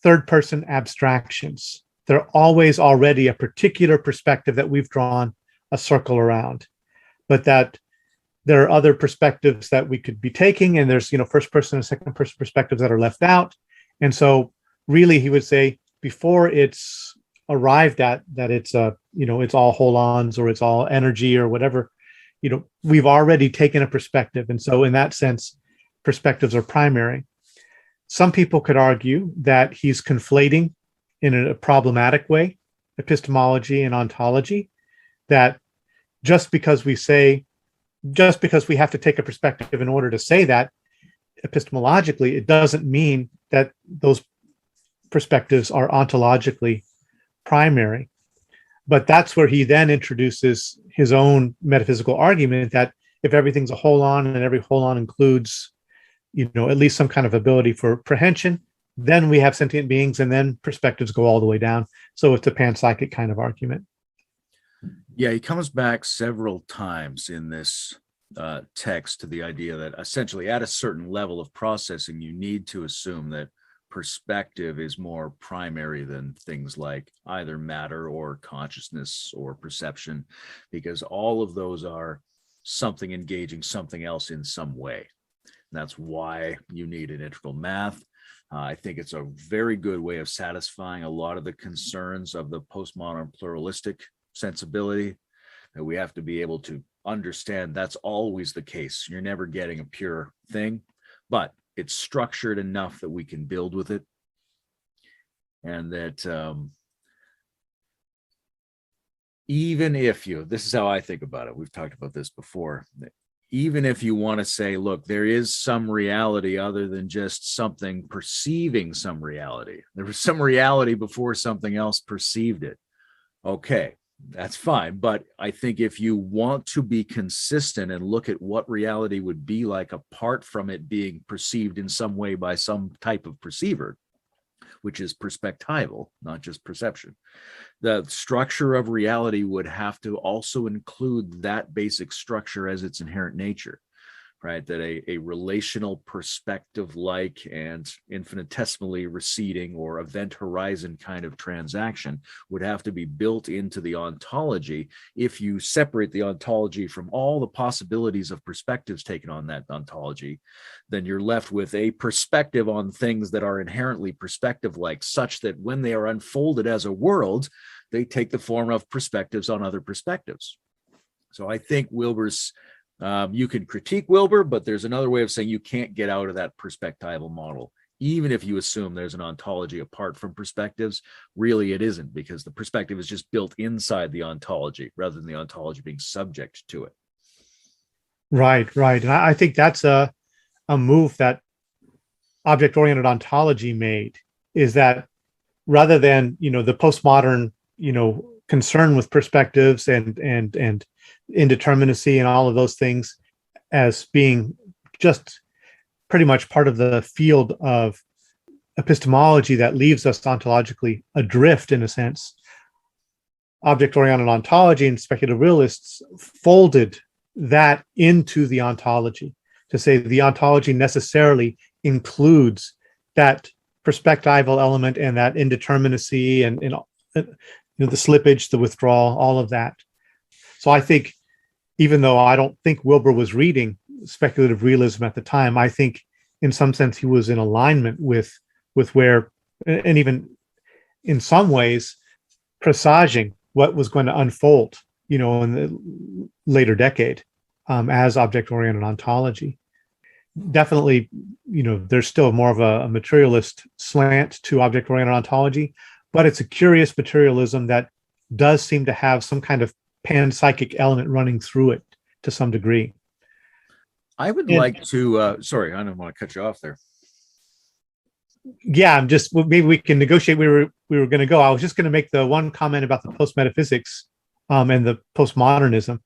third-person abstractions. They're always already a particular perspective that we've drawn a circle around, but that there are other perspectives that we could be taking, and there's first person and second person perspectives that are left out. And so really he would say before it's arrived at that it's it's all holons or it's all energy or whatever, we've already taken a perspective. And so in that sense, perspectives are primary. Some people could argue that he's conflating in a problematic way epistemology and ontology, that just because we have to take a perspective in order to say that epistemologically, it doesn't mean that those perspectives are ontologically primary. But that's where he then introduces his own metaphysical argument that if everything's a holon and every holon includes, at least some kind of ability for apprehension, then we have sentient beings, and then perspectives go all the way down. So it's a panpsychic kind of argument. Yeah, he comes back several times in this text to the idea that essentially at a certain level of processing, you need to assume that perspective is more primary than things like either matter or consciousness or perception, because all of those are something engaging something else in some way. And that's why you need an integral math. I think it's a very good way of satisfying a lot of the concerns of the postmodern pluralistic sensibility, that we have to be able to understand that's always the case. You're never getting a pure thing, but it's structured enough that we can build with it. And that even if this is how I think about it, we've talked about this before, even if you want to say, look, there is some reality other than just something perceiving some reality. There was some reality before something else perceived it. Okay, that's fine. But I think if you want to be consistent and look at what reality would be like apart from it being perceived in some way by some type of perceiver, which is perspectival, not just perception, the structure of reality would have to also include that basic structure as its inherent nature. right? That a relational perspective like and infinitesimally receding or event horizon kind of transaction would have to be built into the ontology. If you separate the ontology from all the possibilities of perspectives taken on that ontology, then you're left with a perspective on things that are inherently perspective like, such that when they are unfolded as a world, they take the form of perspectives on other perspectives. So I think Wilber's you can critique Wilber, but there's another way of saying you can't get out of that perspectival model. Even if you assume there's an ontology apart from perspectives, really it isn't, because the perspective is just built inside the ontology rather than the ontology being subject to it. Right. And I think that's a move that object-oriented ontology made, is that rather than, the postmodern, concern with perspectives and indeterminacy and all of those things as being just pretty much part of the field of epistemology that leaves us ontologically adrift, in a sense, object-oriented ontology and speculative realists folded that into the ontology to say the ontology necessarily includes that perspectival element and that indeterminacy and the slippage, the withdrawal, all of that. So I think, even though I don't think Wilber was reading speculative realism at the time, I think in some sense he was in alignment with where, and even in some ways presaging what was going to unfold, in the later decade as object-oriented ontology. Definitely, there's still more of a materialist slant to object-oriented ontology, but it's a curious materialism that does seem to have some kind of panpsychic element running through it to some degree. I would like to, sorry, I don't want to cut you off there. Yeah, I'm just, maybe we can negotiate. We were going to go. I was just going to make the one comment about the postmetaphysics and the postmodernism.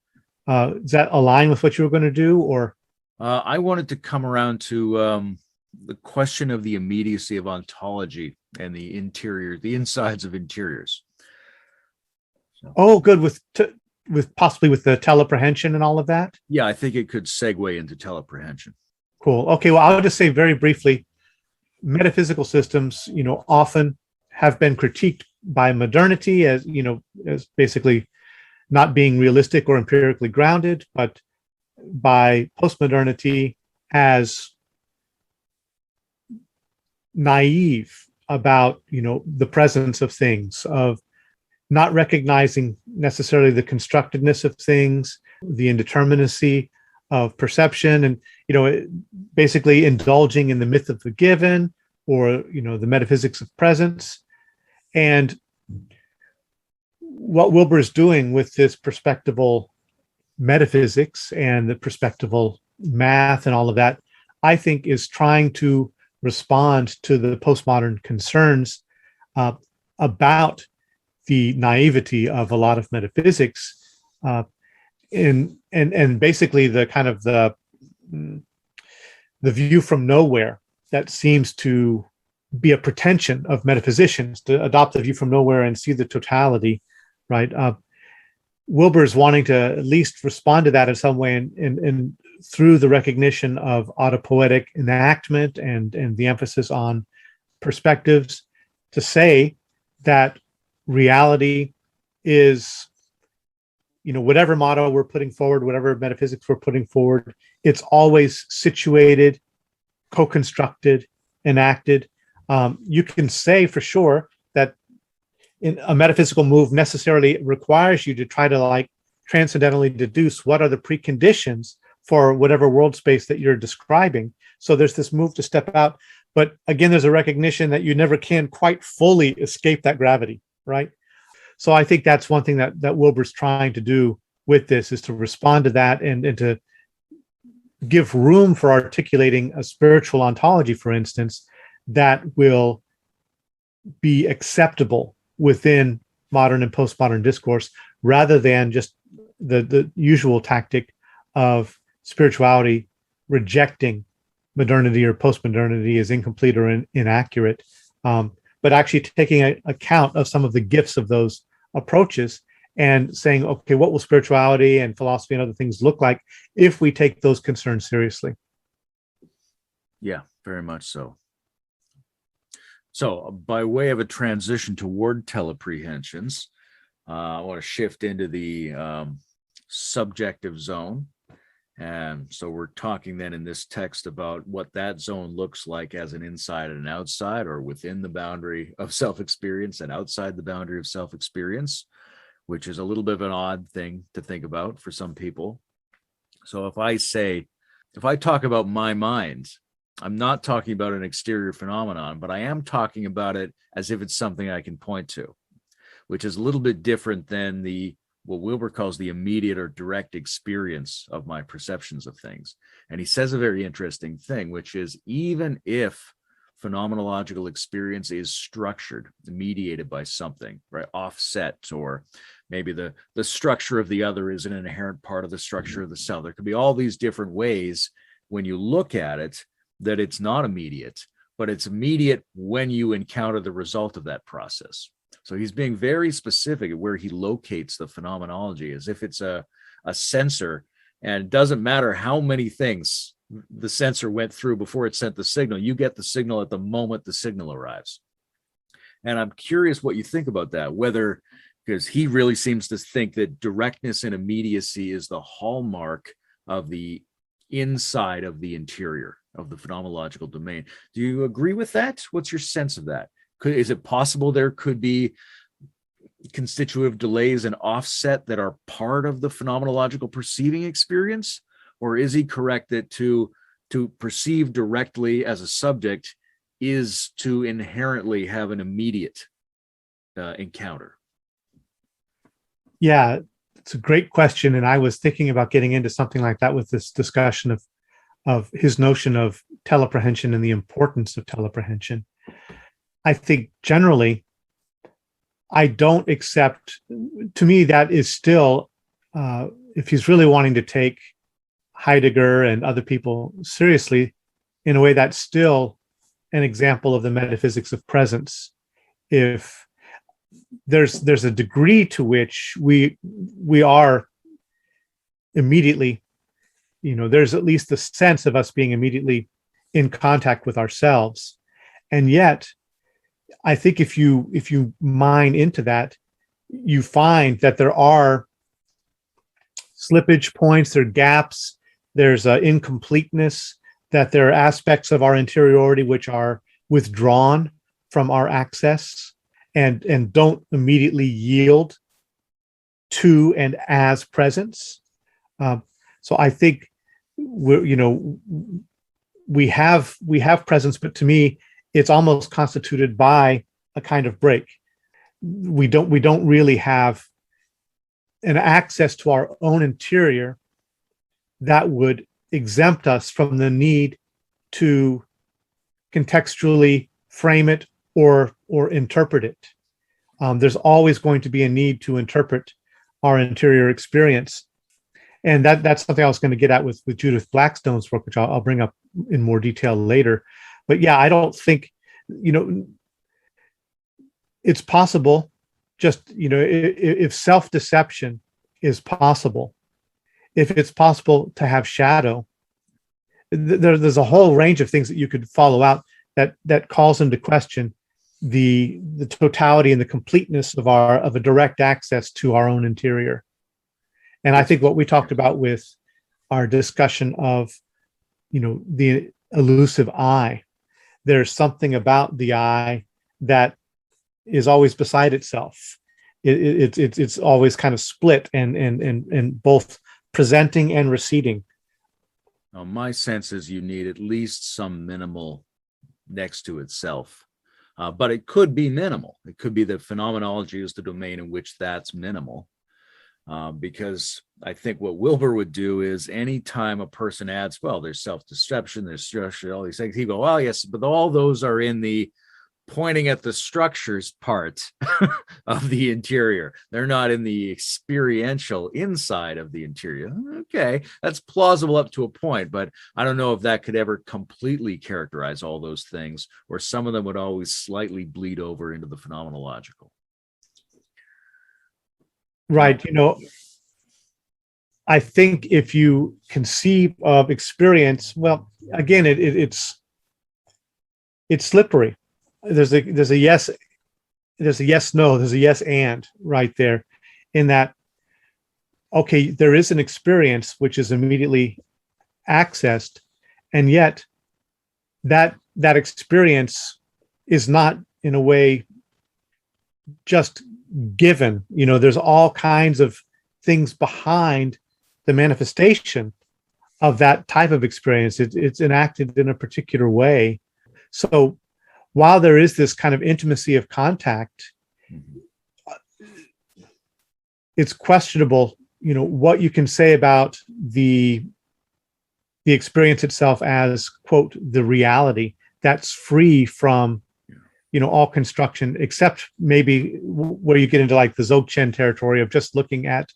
Does that align with what you were going to do, or? I wanted to come around to the question of the immediacy of ontology and the insides of interiors. So. Oh, good. With possibly with the teleprehension and all of that? Yeah, I think it could segue into teleprehension. Cool. Okay, well, I'll just say very briefly, metaphysical systems, often have been critiqued by modernity as basically not being realistic or empirically grounded, but by postmodernity as naive about, the presence of things, of not recognizing necessarily the constructedness of things, the indeterminacy of perception, and basically indulging in the myth of the given, or the metaphysics of presence. And what Wilber is doing with this perspectival metaphysics and the perspectival math and all of that, I think, is trying to respond to the postmodern concerns about the naivety of a lot of metaphysics, and basically the kind of the view from nowhere that seems to be a pretension of metaphysicians, to adopt the view from nowhere and see the totality, right? Wilber is wanting to at least respond to that in some way, and through the recognition of autopoietic enactment and the emphasis on perspectives, to say that reality is, whatever motto we're putting forward, whatever metaphysics we're putting forward, it's always situated, co-constructed, enacted. You can say for sure that in a metaphysical move necessarily requires you to try to transcendentally deduce what are the preconditions for whatever world space that you're describing. So there's this move to step out. But again, there's a recognition that you never can quite fully escape that gravity, right? So I think that's one thing that Wilber's trying to do with this, is to respond to that and to give room for articulating a spiritual ontology, for instance, that will be acceptable within modern and postmodern discourse, rather than just the usual tactic of spirituality rejecting modernity or postmodernity as incomplete or inaccurate, but actually taking account of some of the gifts of those approaches and saying, okay, what will spirituality and philosophy and other things look like if we take those concerns seriously? Yeah, very much so. So by way of a transition toward teleprehensions, I want to shift into the subjective zone. And so we're talking then in this text about what that zone looks like as an inside and an outside, or within the boundary of self-experience and outside the boundary of self-experience, which is a little bit of an odd thing to think about for some people. So if I talk about my mind, I'm not talking about an exterior phenomenon, but I am talking about it as if it's something I can point to, which is a little bit different than what Wilber calls the immediate or direct experience of my perceptions of things. And he says a very interesting thing, which is even if phenomenological experience is structured, mediated by something, right, offset, or maybe the structure of the other is an inherent part of the structure of the self. There could be all these different ways when you look at it that it's not immediate, but it's immediate when you encounter the result of that process. So he's being very specific at where he locates the phenomenology, as if it's a sensor, and it doesn't matter how many things the sensor went through before it sent the signal. You get the signal at the moment the signal arrives. And I'm curious what you think about that, whether, because he really seems to think that directness and immediacy is the hallmark of the inside of the interior of the phenomenological domain. Do you agree with that? What's your sense of that? Is it possible there could be constitutive delays and offset that are part of the phenomenological perceiving experience? Or is he correct that to perceive directly as a subject is to inherently have an immediate encounter? Yeah, it's a great question. And I was thinking about getting into something like that with this discussion of his notion of teleprehension and the importance of teleprehension. I think generally, I don't accept, to me, that is still, if he's really wanting to take Heidegger and other people seriously, in a way, that's still an example of the metaphysics of presence. If there's a degree to which we are immediately, there's at least the sense of us being immediately in contact with ourselves. And yet, I think if you mine into that, you find that there are slippage points, there are gaps, there's incompleteness, that there are aspects of our interiority which are withdrawn from our access and don't immediately yield to and as presence. So I think we have presence, but to me, it's almost constituted by a kind of break. We don't really have an access to our own interior that would exempt us from the need to contextually frame it or interpret it. There's always going to be a need to interpret our interior experience. And that's something I was going to get at with Judith Blackstone's work, which I'll bring up in more detail later. But yeah, I don't think, it's possible, just, if self-deception is possible, if it's possible to have shadow, there's a whole range of things that you could follow out that calls into question the totality and the completeness of a direct access to our own interior. And I think what we talked about with our discussion of, the elusive I, there's something about the I that is always beside itself. It's always kind of split and both presenting and receding. Now, my sense is you need at least some minimal next to itself, but it could be minimal. It could be that phenomenology is the domain in which that's minimal. Because I think what Wilber would do is anytime a person adds, well, there's self-deception, there's structure, all these things, he go, well, yes, but all those are in the pointing at the structures part of the interior. They're not in the experiential inside of the interior. Okay, that's plausible up to a point, but I don't know if that could ever completely characterize all those things, or some of them would always slightly bleed over into the phenomenological. Right. I think if you conceive of experience, well, again, it's slippery. There's a yes, no, there's a yes and right there, in that, okay, there is an experience which is immediately accessed, and yet that experience is not, in a way, just given. There's all kinds of things behind the manifestation of that type of experience. It's enacted in a particular way. So while there is this kind of intimacy of contact, it's questionable, what you can say about the experience itself as, quote, the reality that's free from, all construction, except maybe where you get into like the Dzogchen territory of just looking at,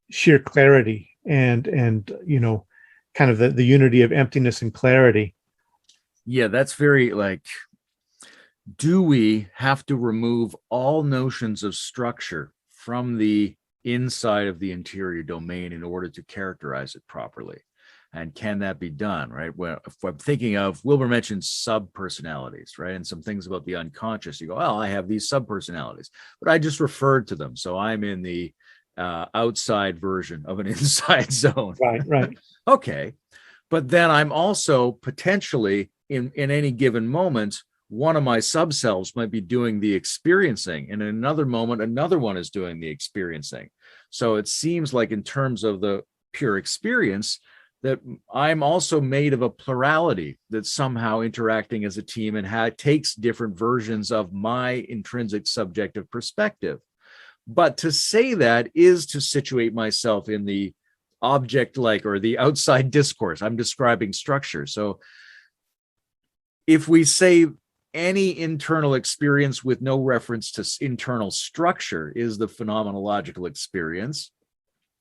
sheer clarity and kind of the unity of emptiness and clarity. Yeah, that's very like, do we have to remove all notions of structure from the inside of the interior domain in order to characterize it properly? And can that be done, right? Well, if I'm thinking of, Wilber mentioned sub-personalities, right? And some things about the unconscious. You go, well, I have these sub-personalities, but I just referred to them. So I'm in the outside version of an inside zone. Right. Okay. But then I'm also potentially in any given moment, one of my subselves might be doing the experiencing, and in another moment, another one is doing the experiencing. So it seems like, in terms of the pure experience, that I'm also made of a plurality that's somehow interacting as a team and takes different versions of my intrinsic subjective perspective. But to say that is to situate myself in the object-like or the outside discourse. I'm describing structure. So if we say any internal experience with no reference to internal structure is the phenomenological experience,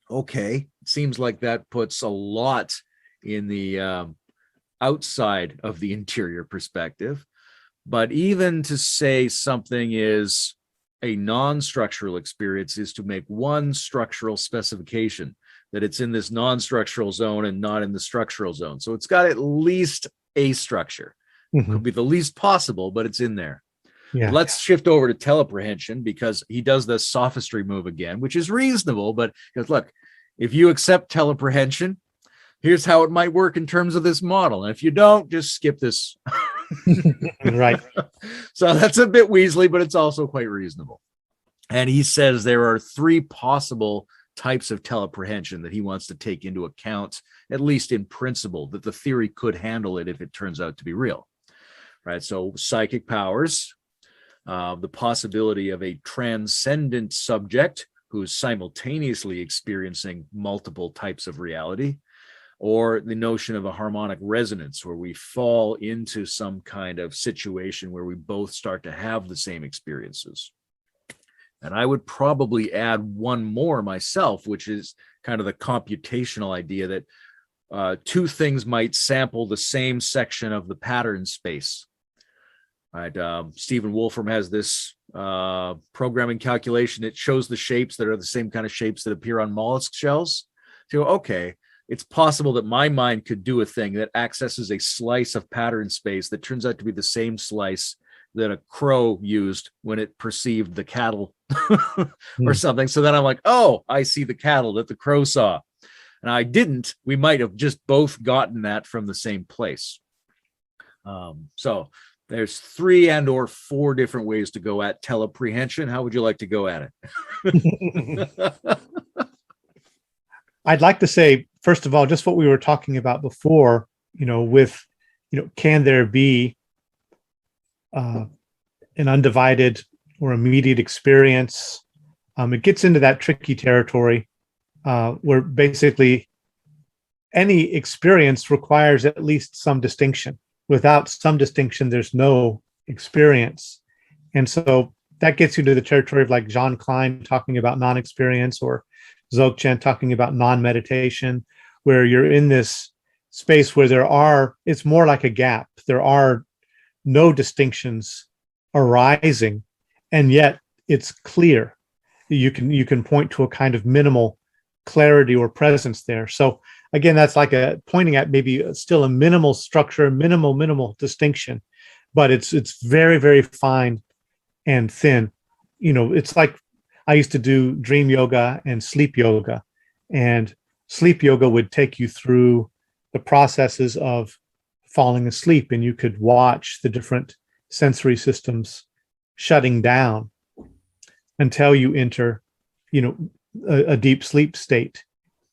okay, seems like that puts a lot in the outside of the interior perspective. But even to say something is a non-structural experience is to make one structural specification, that it's in this non-structural zone and not in the structural zone. So it's got at least a structure. Mm-hmm. Could be the least possible, but it's in there. Yeah. Let's shift over to teleprehension, because he does the sophistry move again, which is reasonable. But because, look, if you accept teleprehension, here's how it might work in terms of this model. And if you don't, just skip this. Right. So that's a bit Weasley, but it's also quite reasonable. And he says there are three possible types of teleprehension that he wants to take into account, at least in principle, that the theory could handle it if it turns out to be real. Right. So psychic powers, the possibility of a transcendent subject who's simultaneously experiencing multiple types of reality, or the notion of a harmonic resonance, where we fall into some kind of situation where we both start to have the same experiences. And I would probably add one more myself, which is kind of the computational idea that two things might sample the same section of the pattern space. Right. Stephen Wolfram has this programming calculation. It shows the shapes that are the same kind of shapes that appear on mollusk shells. So, okay, it's possible that my mind could do a thing that accesses a slice of pattern space that turns out to be the same slice that a crow used when it perceived the cattle or something. So then I'm like, oh, I see the cattle that the crow saw. And I didn't. We might have just both gotten that from the same place. So there's 3 and or 4 different ways to go at teleprehension. How would you like to go at it? I'd like to say, first of all, just what we were talking about before, can there be an undivided or immediate experience? It gets into that tricky territory where basically any experience requires at least some distinction. Without some distinction, there's no experience. And so that gets you to the territory of like John Klein talking about non-experience, or Dzogchen talking about non-meditation, where you're in this space where it's more like a gap. There are no distinctions arising, and yet it's clear. you can point to a kind of minimal clarity or presence there. So again, that's like pointing at maybe still a minimal structure, minimal distinction, but it's very, very fine and thin. It's like I used to do dream yoga and sleep yoga, and sleep yoga would take you through the processes of falling asleep, and you could watch the different sensory systems shutting down until you enter, a deep sleep state.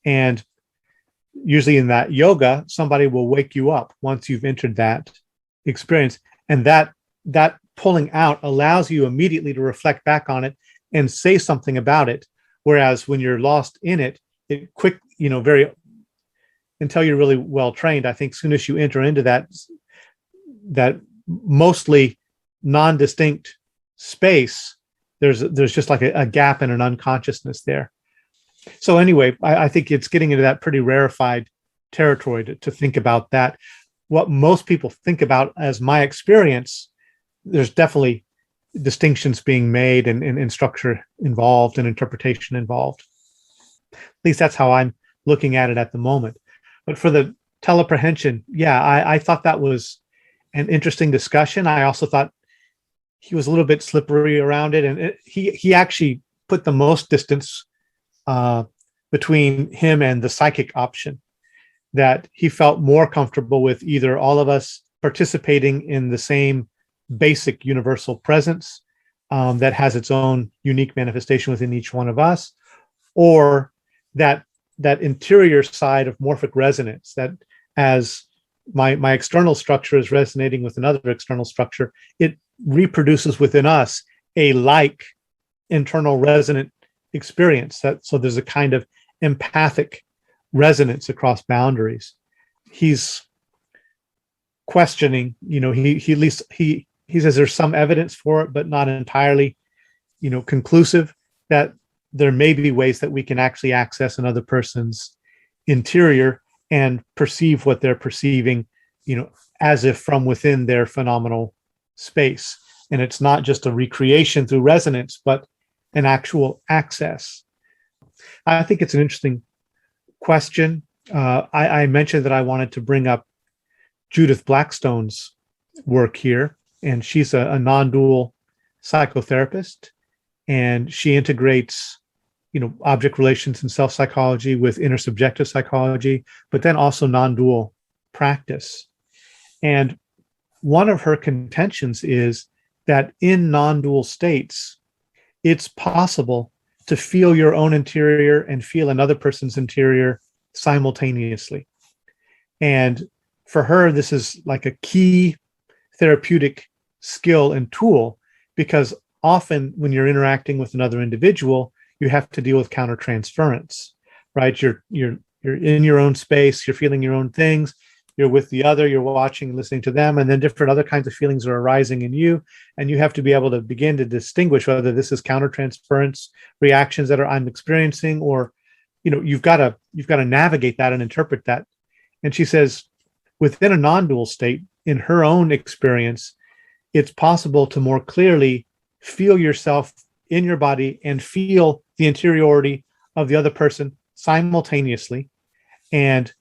And usually in that yoga, somebody will wake you up once you've entered that experience. And that pulling out allows you immediately to reflect back on it and say something about it. Whereas when you're lost in it, very until you're really well trained, I think as soon as you enter into that mostly non-distinct space, there's just like a gap and an unconsciousness there. So anyway, I think it's getting into that pretty rarefied territory to think about that. What most people think about as my experience, there's definitely distinctions being made and structure involved and interpretation involved. At least that's how I'm looking at it at the moment. But for the teleprehension, I thought that was an interesting discussion. I also thought he was a little bit slippery around it, and he actually put the most distance between him and the psychic option, that he felt more comfortable with either all of us participating in the same basic universal presence that has its own unique manifestation within each one of us, or that interior side of morphic resonance, that as my external structure is resonating with another external structure, it reproduces within us a like internal resonant experience. So there's a kind of empathic resonance across boundaries. He's questioning, he says there's some evidence for it, but not entirely, conclusive, that there may be ways that we can actually access another person's interior and perceive what they're perceiving, as if from within their phenomenal space. And it's not just a recreation through resonance, but an actual access. I think it's an interesting question. I mentioned that I wanted to bring up Judith Blackstone's work here, and she's a non-dual psychotherapist, and she integrates object relations and self-psychology with intersubjective psychology, but then also non-dual practice. And one of her contentions is that in non-dual states, it's possible to feel your own interior and feel another person's interior simultaneously. And for her, this is like a key therapeutic skill and tool, because often when you're interacting with another individual, you have to deal with countertransference, right? You're in your own space, you're feeling your own things, you're with the other, you're watching and listening to them, and then different other kinds of feelings are arising in you, and you have to be able to begin to distinguish whether this is countertransference reactions that I'm experiencing, or you've got to navigate that and interpret that. And she says within a non-dual state, in her own experience, it's possible to more clearly feel yourself in your body and feel the interiority of the other person simultaneously. And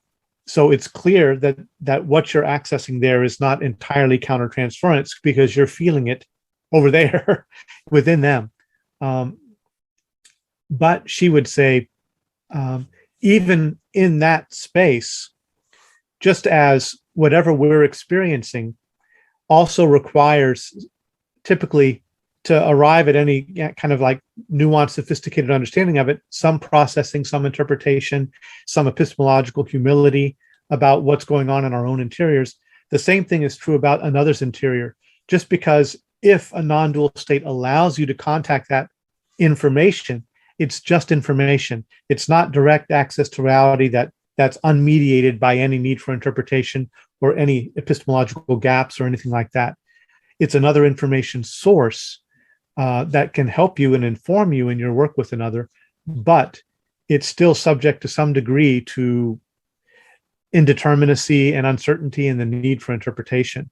so it's clear that what you're accessing there is not entirely countertransference, because you're feeling it over there within them. But she would say, even in that space, just as whatever we're experiencing also requires typically to arrive at any kind of like nuanced, sophisticated understanding of it, some processing, some interpretation, some epistemological humility about what's going on in our own interiors. The same thing is true about another's interior. Just because if a non-dual state allows you to contact that information, it's just information. It's not direct access to reality that's unmediated by any need for interpretation or any epistemological gaps or anything like that. It's another information source that can help you and inform you in your work with another, but it's still subject to some degree to indeterminacy and uncertainty and the need for interpretation.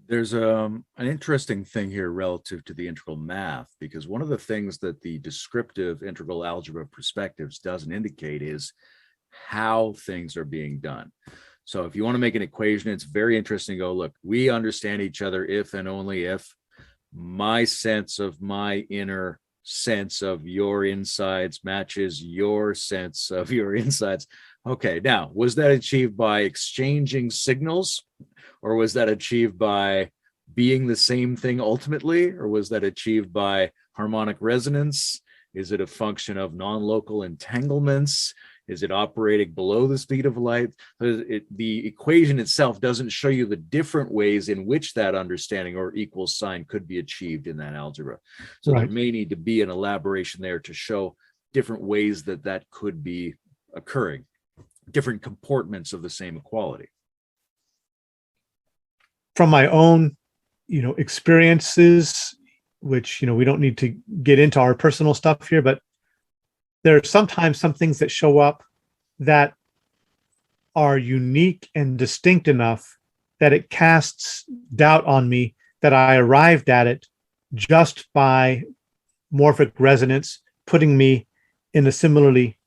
There's an interesting thing here relative to the integral math, because one of the things that the descriptive integral algebra perspectives doesn't indicate is how things are being done. So if you want to make an equation, it's very interesting to go, look, we understand each other if and only if my sense of my inner sense of your insides matches your sense of your insides. Okay, now, was that achieved by exchanging signals, or was that achieved by being the same thing ultimately, or was that achieved by harmonic resonance? Is it a function of non-local entanglements? Is it operating below the speed of light? The equation itself doesn't show you the different ways in which that understanding or equal sign could be achieved in that algebra. So Right. there may need to be an elaboration there to show different ways that that could be occurring, different comportments of the same equality. From my own, experiences, which, we don't need to get into our personal stuff here, but there are sometimes some things that show up that are unique and distinct enough that it casts doubt on me that I arrived at it just by morphic resonance, putting me in a similarly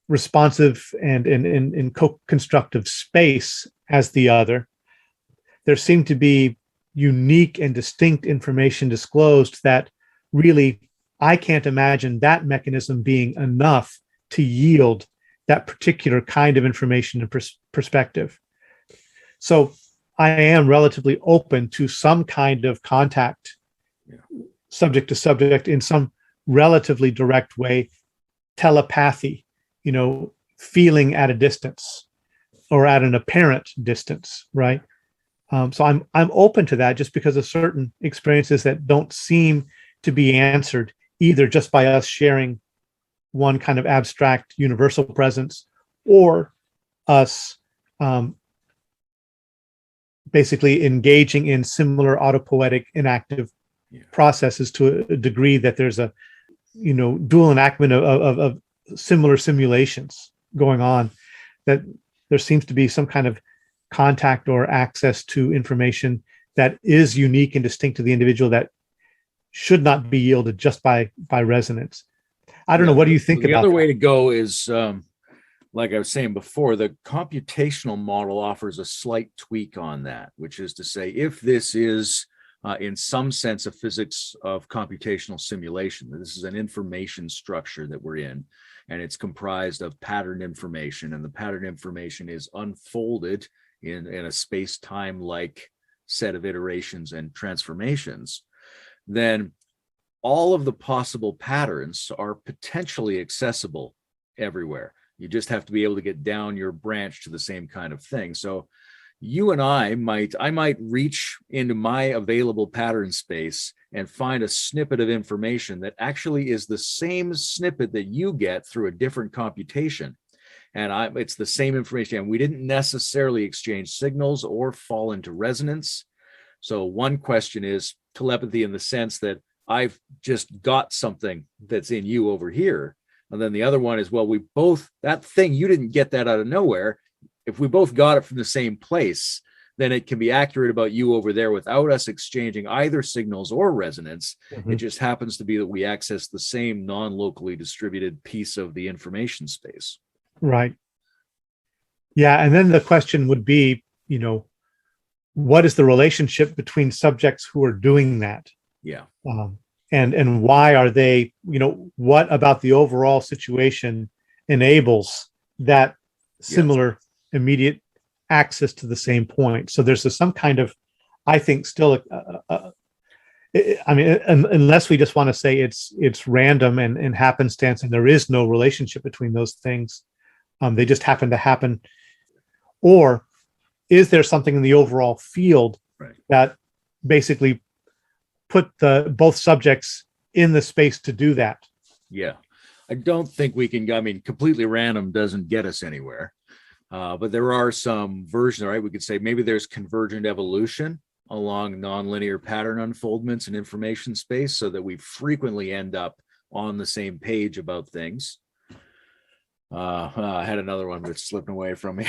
responsive and in co-constructive space as the other. There seemed to be unique and distinct information disclosed that really I can't imagine that mechanism being enough to yield that particular kind of information and perspective. So I am relatively open to some kind of contact, subject to subject, in some relatively direct way, telepathy, feeling at a distance or at an apparent distance, right? So I'm open to that, just because of certain experiences that don't seem to be answered either just by us sharing one kind of abstract universal presence, or us basically engaging in similar autopoietic inactive processes to a degree that there's a dual enactment of similar simulations going on, that there seems to be some kind of contact or access to information that is unique and distinct to the individual that should not be yielded just by resonance. I don't know. What do you think about the other that? way to go is, like I was saying before, the computational model offers a slight tweak on that, which is to say, if this is in some sense a physics of computational simulation, this is an information structure that we're in, and it's comprised of pattern information, and the pattern information is unfolded in a space-time like set of iterations and transformations, then all of the possible patterns are potentially accessible everywhere. You just have to be able to get down your branch to the same kind of thing. So you and I might reach into my available pattern space and find a snippet of information that actually is the same snippet that you get through a different computation. And it's the same information. And we didn't necessarily exchange signals or fall into resonance. So one question is telepathy, in the sense that I've just got something that's in you over here. And then the other one is, well, we both, that thing, you didn't get that out of nowhere. If we both got it from the same place, then it can be accurate about you over there without us exchanging either signals or resonance. Mm-hmm. It just happens to be that we access the same non-locally distributed piece of the information space. Right. Yeah. And then the question would be, what is the relationship between subjects who are doing that? Yeah. And why are they, what about the overall situation enables that similar immediate access to the same point? So there's some kind of, I think, still, unless we just want to say it's random and happenstance, and there is no relationship between those things, they just happen to happen. Or is there something in the overall field that basically put both subjects in the space to do that? Yeah. I don't think we can, completely random doesn't get us anywhere. But there are some versions, right? We could say maybe there's convergent evolution along nonlinear pattern unfoldments in information space, so that we frequently end up on the same page about things. I had another one, but it's slipping away from me.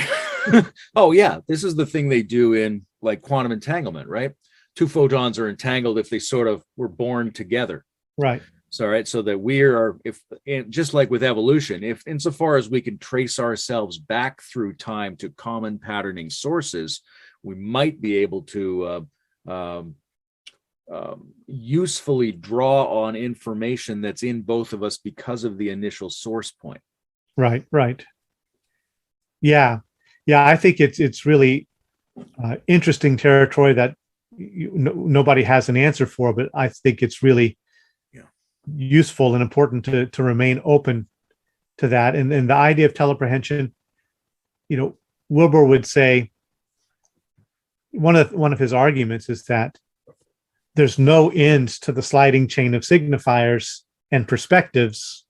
Oh yeah, this is the thing they do in like quantum entanglement, right? Two photons are entangled if they sort of were born together. Right. So, right. So that we are, just like with evolution, if insofar as we can trace ourselves back through time to common patterning sources, we might be able to usefully draw on information that's in both of us because of the initial source point. Right. Right. Yeah. Yeah. I think it's really interesting territory that nobody has an answer for, but I think it's really useful and important to remain open to that. And the idea of teleprehension, Wilber would say one of his arguments is that there's no end to the sliding chain of signifiers and perspectives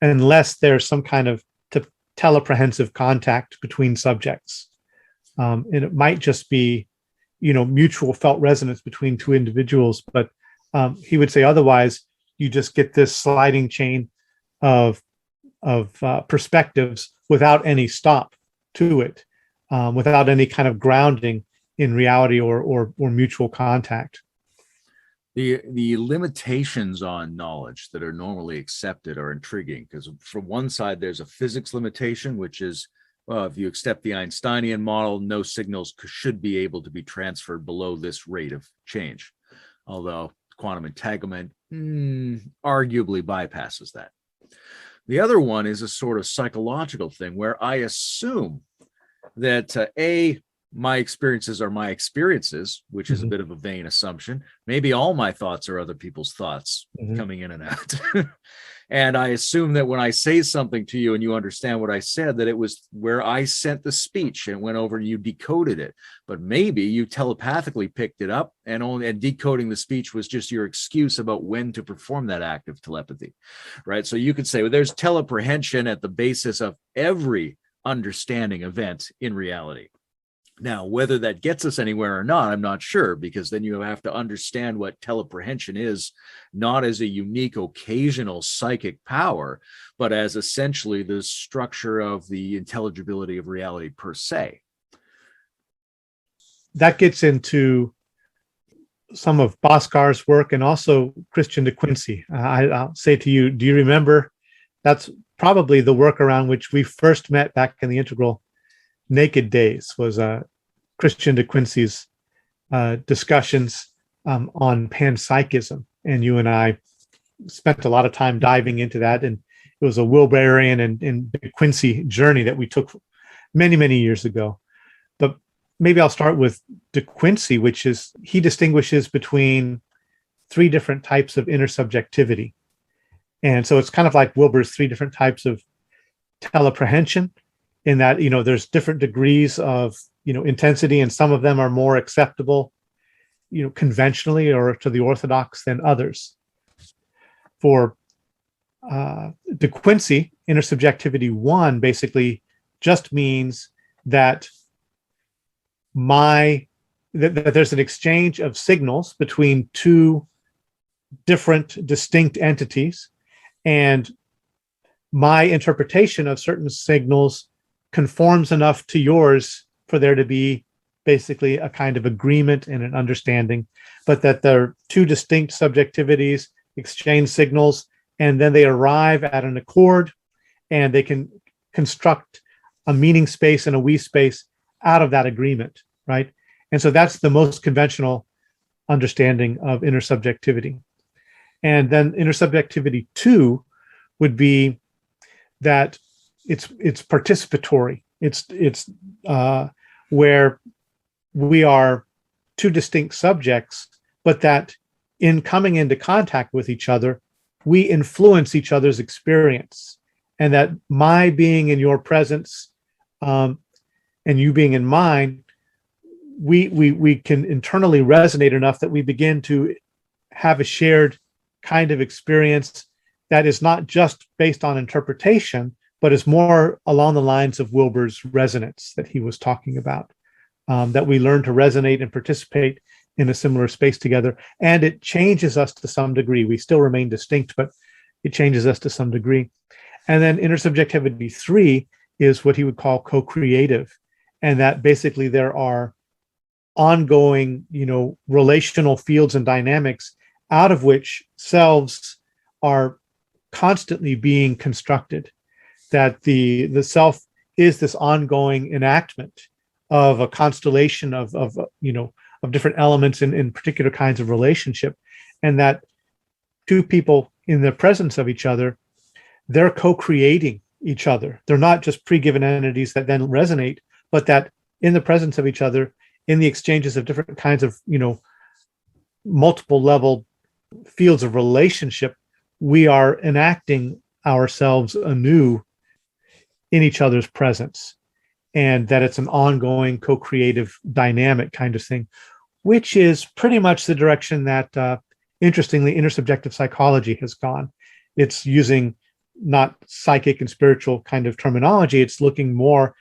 unless there's some kind of teleprehensive contact between subjects. And it might just be, mutual felt resonance between two individuals, but he would say otherwise, you just get this sliding chain of perspectives without any stop to it, without any kind of grounding in reality or mutual contact. The limitations on knowledge that are normally accepted are intriguing, because from one side, there's a physics limitation, which is, well, if you accept the Einsteinian model, no signals should be able to be transferred below this rate of change. Although quantum entanglement arguably bypasses that. The other one is a sort of psychological thing where I assume that my experiences are my experiences, which is a bit of a vain assumption. Maybe all my thoughts are other people's thoughts coming in and out. And I assume that when I say something to you and you understand what I said, that it was where I sent the speech and went over and you decoded it. But maybe you telepathically picked it up and decoding the speech was just your excuse about when to perform that act of telepathy, right? So you could say, well, there's teleprehension at the basis of every understanding event in reality. Now, whether that gets us anywhere or not, I'm not sure, because then you have to understand what teleprehension is, not as a unique occasional psychic power, but as essentially the structure of the intelligibility of reality per se. That gets into some of Boscar's work and also Christian de Quincey. I'll say to you, do you remember? That's probably the work around which we first met back in the Integral Naked days, was Christian de Quincey's discussions on panpsychism. And you and I spent a lot of time diving into that. And it was a Wilberian and de Quincey journey that we took many, many years ago. But maybe I'll start with de Quincey, which is he distinguishes between three different types of intersubjectivity. And so it's kind of like Wilber's three different types of teleprehension, in that, there's different degrees of, intensity, and some of them are more acceptable, conventionally or to the orthodox than others. For de Quincey, intersubjectivity 1 basically just means that that there's an exchange of signals between two different distinct entities, and my interpretation of certain signals conforms enough to yours for there to be basically a kind of agreement and an understanding, but that they're two distinct subjectivities exchange signals, and then they arrive at an accord, and they can construct a meaning space and a we space out of that agreement, right? And so that's the most conventional understanding of intersubjectivity. And then intersubjectivity 2 would be that it's participatory. It's where we are two distinct subjects, but that in coming into contact with each other, we influence each other's experience, and that my being in your presence and you being in mine, we can internally resonate enough that we begin to have a shared kind of experience that is not just based on interpretation, but is more along the lines of Wilber's resonance that he was talking about, that we learn to resonate and participate in a similar space together. And it changes us to some degree. We still remain distinct, but it changes us to some degree. And then intersubjectivity 3 is what he would call co-creative. And that basically there are ongoing, relational fields and dynamics out of which selves are constantly being constructed, that the self is this ongoing enactment of a constellation of different elements in particular kinds of relationship, and that two people in the presence of each other, they're co-creating each other. They're not just pre-given entities that then resonate, but that in the presence of each other, in the exchanges of different kinds of, multiple level fields of relationship, we are enacting ourselves anew in each other's presence, and that it's an ongoing co-creative dynamic kind of thing, which is pretty much the direction that, interestingly, intersubjective psychology has gone. It's using not psychic and spiritual kind of terminology. It's looking more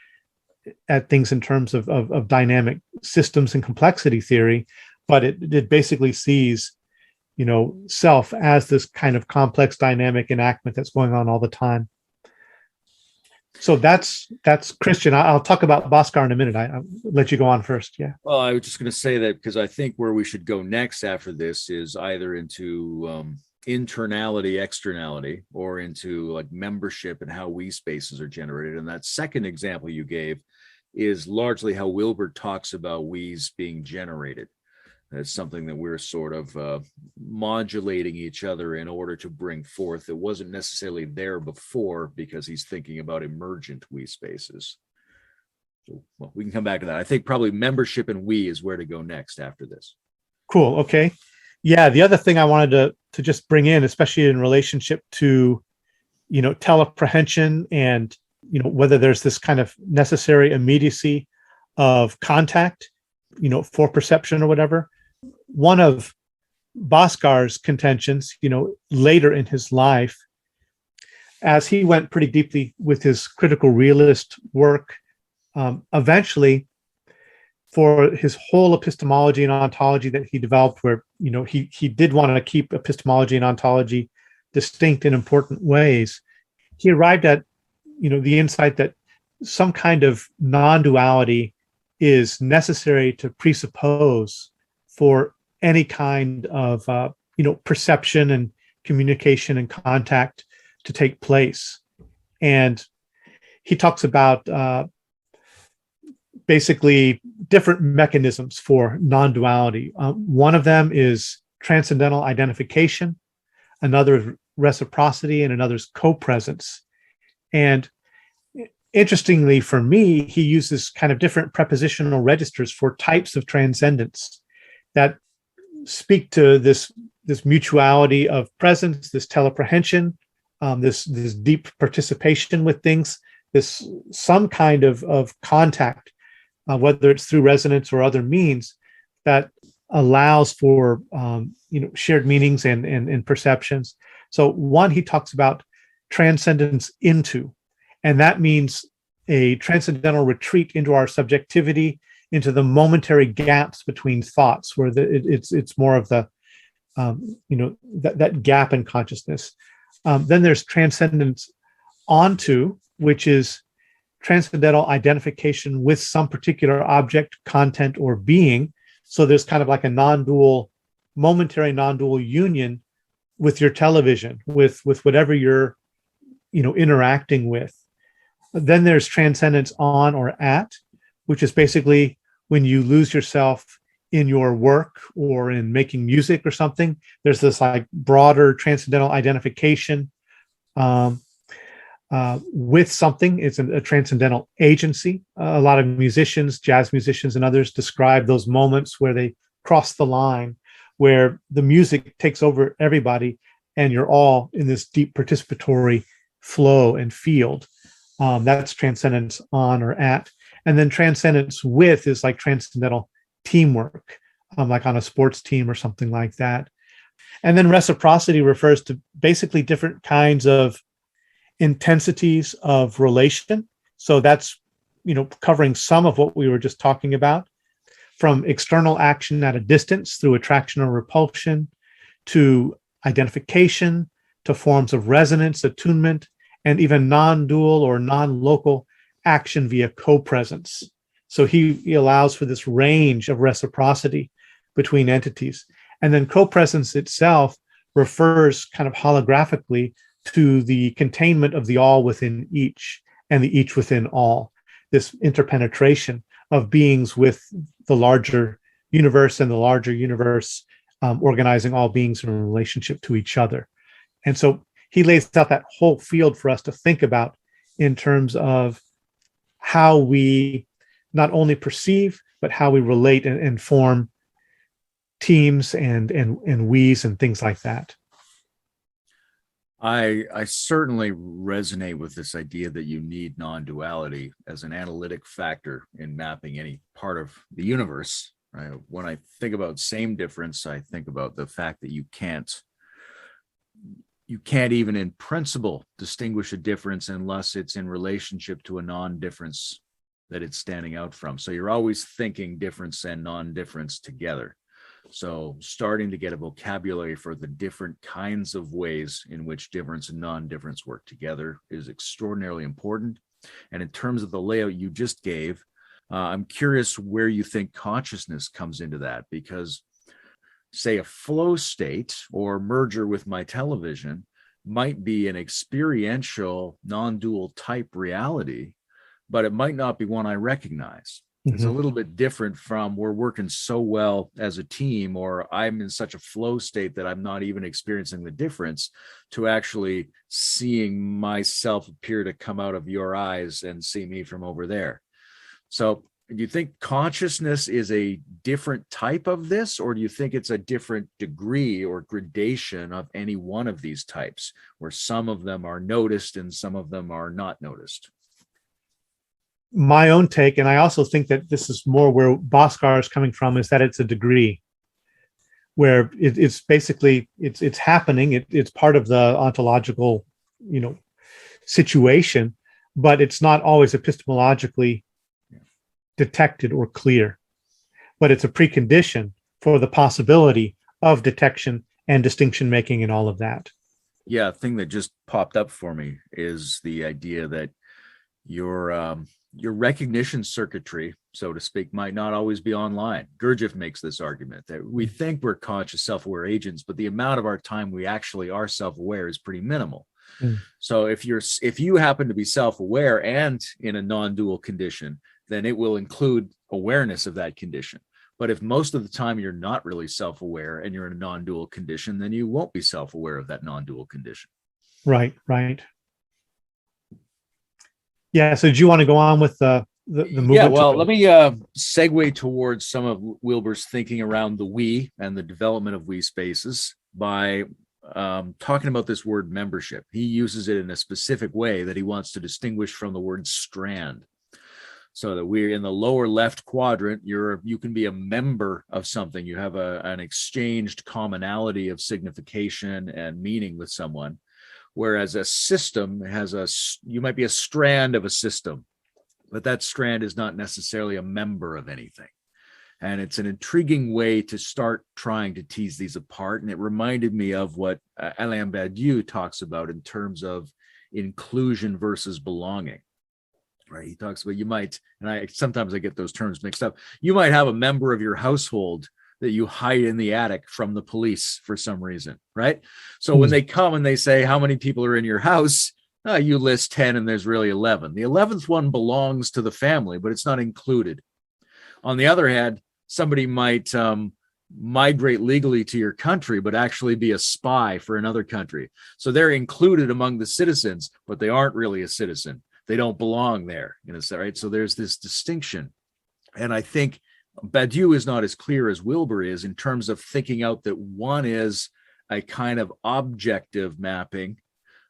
at things in terms of dynamic systems and complexity theory, but it basically sees, self as this kind of complex dynamic enactment that's going on all the time. So that's Christian. I'll talk about Bhaskar in a minute. I'll let you go on first. Yeah. Well, I was just going to say that because I think where we should go next after this is either into internality, externality, or into like membership and how we spaces are generated. And that second example you gave is largely how Wilber talks about we's being generated. It's something that we're sort of modulating each other in order to bring forth. It wasn't necessarily there before because he's thinking about emergent we spaces. So, well, we can come back to that. I think probably membership and we is where to go next after this. Cool. Okay. Yeah. The other thing I wanted to just bring in, especially in relationship to, teleprehension and, whether there's this kind of necessary immediacy of contact, for perception or whatever. One of Bhaskar's contentions, later in his life, as he went pretty deeply with his critical realist work, eventually, for his whole epistemology and ontology that he developed, where he did want to keep epistemology and ontology distinct in important ways, he arrived at the insight that some kind of non-duality is necessary to presuppose for any kind of perception and communication and contact to take place. And he talks about basically different mechanisms for non-duality. One of them is transcendental identification, another is reciprocity, and another is co-presence. And interestingly for me, he uses kind of different prepositional registers for types of transcendence that speak to this mutuality of presence, this teleprehension, this deep participation with things, this some kind of contact, whether it's through resonance or other means, that allows for shared meanings and perceptions. So one, he talks about transcendence into, and that means a transcendental retreat into our subjectivity, into the momentary gaps between thoughts, where it's more of the that gap in consciousness. Then there's transcendence onto, which is transcendental identification with some particular object, content, or being. So there's kind of like a non-dual, momentary non-dual union with your television, with whatever you're interacting with. Then there's transcendence on or at, which is basically when you lose yourself in your work or in making music or something. There's this like broader transcendental identification with something. It's a transcendental agency. A lot of musicians, jazz musicians and others, describe those moments where they cross the line, where the music takes over everybody and you're all in this deep participatory flow and field. That's transcendence on or at. And then transcendence with is like transcendental teamwork, like on a sports team or something like that. And then reciprocity refers to basically different kinds of intensities of relation. So that's, covering some of what we were just talking about, from external action at a distance through attraction or repulsion, to identification, to forms of resonance, attunement, and even non-dual or non-local action via co-presence. So he allows for this range of reciprocity between entities. And then co-presence itself refers kind of holographically to the containment of the all within each and the each within all, this interpenetration of beings with the larger universe and the larger universe organizing all beings in relationship to each other. And so he lays out that whole field for us to think about in terms of how we not only perceive, but how we relate and form teams and we's and things like that. I certainly resonate with this idea that you need non-duality as an analytic factor in mapping any part of the universe. Right? When I think about same difference, I think about the fact that you can't even in principle distinguish a difference unless it's in relationship to a non-difference that it's standing out from. So you're always thinking difference and non-difference together. So starting to get a vocabulary for the different kinds of ways in which difference and non-difference work together is extraordinarily important. And in terms of the layout you just gave, I'm curious where you think consciousness comes into that, because say a flow state or merger with my television might be an experiential non-dual type reality, but it might not be one I recognize. It's a little bit different from we're working so well as a team, or I'm in such a flow state that I'm not even experiencing the difference, to actually seeing myself appear to come out of your eyes and see me from over there. So do you think consciousness is a different type of this, or do you think it's a different degree or gradation of any one of these types, where some of them are noticed and some of them are not noticed? My own take, and I also think that this is more where Bhaskar is coming from, is that it's a degree where it's basically it's happening. It's part of the ontological, situation, but it's not always epistemologically detected or clear. But it's a precondition for the possibility of detection and distinction making and all of that. Yeah, a thing that just popped up for me is the idea that your recognition circuitry, so to speak, might not always be online. Gurdjieff makes this argument that we think we're conscious, self-aware agents, but the amount of our time we actually are self-aware is pretty minimal. So if you happen to be self-aware and in a non-dual condition, then it will include awareness of that condition. But if most of the time you're not really self-aware and you're in a non-dual condition, then you won't be self-aware of that non-dual condition. Right. Yeah. So do you want to go on with the movement? Yeah, well, let me segue towards some of Wilber's thinking around the we and the development of we spaces by talking about this word membership. He uses it in a specific way that he wants to distinguish from the word strand. So that we're in the lower left quadrant, you can be a member of something. You have an exchanged commonality of signification and meaning with someone. Whereas a system you might be a strand of a system, but that strand is not necessarily a member of anything. And it's an intriguing way to start trying to tease these apart. And it reminded me of what Alain Badiou talks about in terms of inclusion versus belonging. Right? He talks about sometimes I get those terms mixed up. You might have a member of your household that you hide in the attic from the police for some reason, right? So when they come and they say, how many people are in your house? You list 10 and there's really 11. The 11th one belongs to the family, but it's not included. On the other hand, somebody might migrate legally to your country, but actually be a spy for another country. So they're included among the citizens, but they aren't really a citizen. They don't belong there, right? So there's this distinction. And I think Badiou is not as clear as Wilber is in terms of thinking out that one is a kind of objective mapping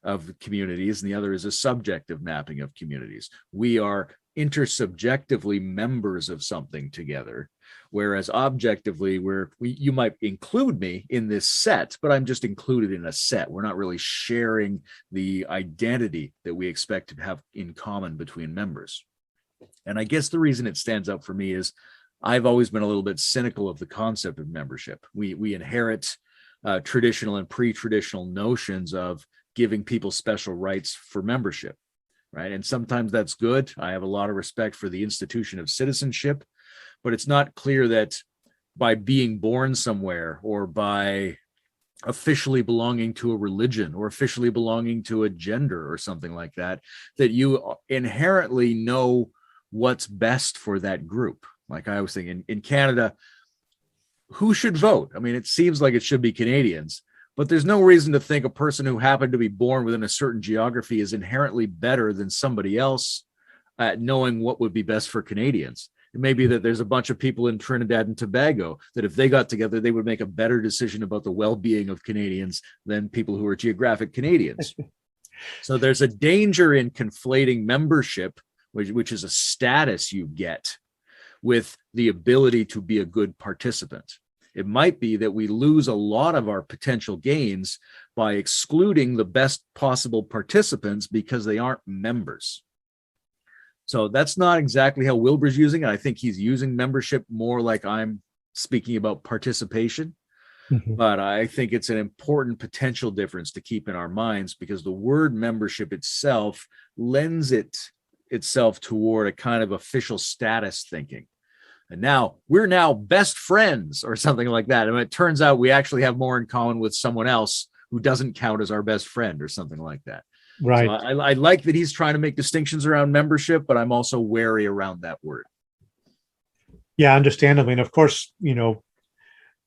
of communities and the other is a subjective mapping of communities. We are intersubjectively members of something together, whereas objectively you might include me in this set, but I'm just included in a set. We're not really sharing the identity that we expect to have in common between members. And I guess the reason it stands out for me is I've always been a little bit cynical of the concept of membership. We inherit traditional and pre-traditional notions of giving people special rights for membership. right? And sometimes that's good. I have a lot of respect for the institution of citizenship, but it's not clear that by being born somewhere or by officially belonging to a religion or officially belonging to a gender or something like that, that you inherently know what's best for that group. Like I was thinking in Canada, who should vote? I mean, it seems like it should be Canadians, but there's no reason to think a person who happened to be born within a certain geography is inherently better than somebody else at knowing what would be best for Canadians. It may be that there's a bunch of people in Trinidad and Tobago that if they got together, they would make a better decision about the well-being of Canadians than people who are geographic Canadians. So there's a danger in conflating membership, which is a status you get, with the ability to be a good participant. It might be that we lose a lot of our potential gains by excluding the best possible participants because they aren't members. So that's not exactly how Wilber's using it. I think he's using membership more like I'm speaking about participation. Mm-hmm. But I think it's an important potential difference to keep in our minds because the word membership itself lends itself toward a kind of official status thinking. And now we're now best friends or something like that. And it turns out we actually have more in common with someone else who doesn't count as our best friend or something like that. Right. So I like that he's trying to make distinctions around membership, but I'm also wary around that word. Yeah, understandably. And of course,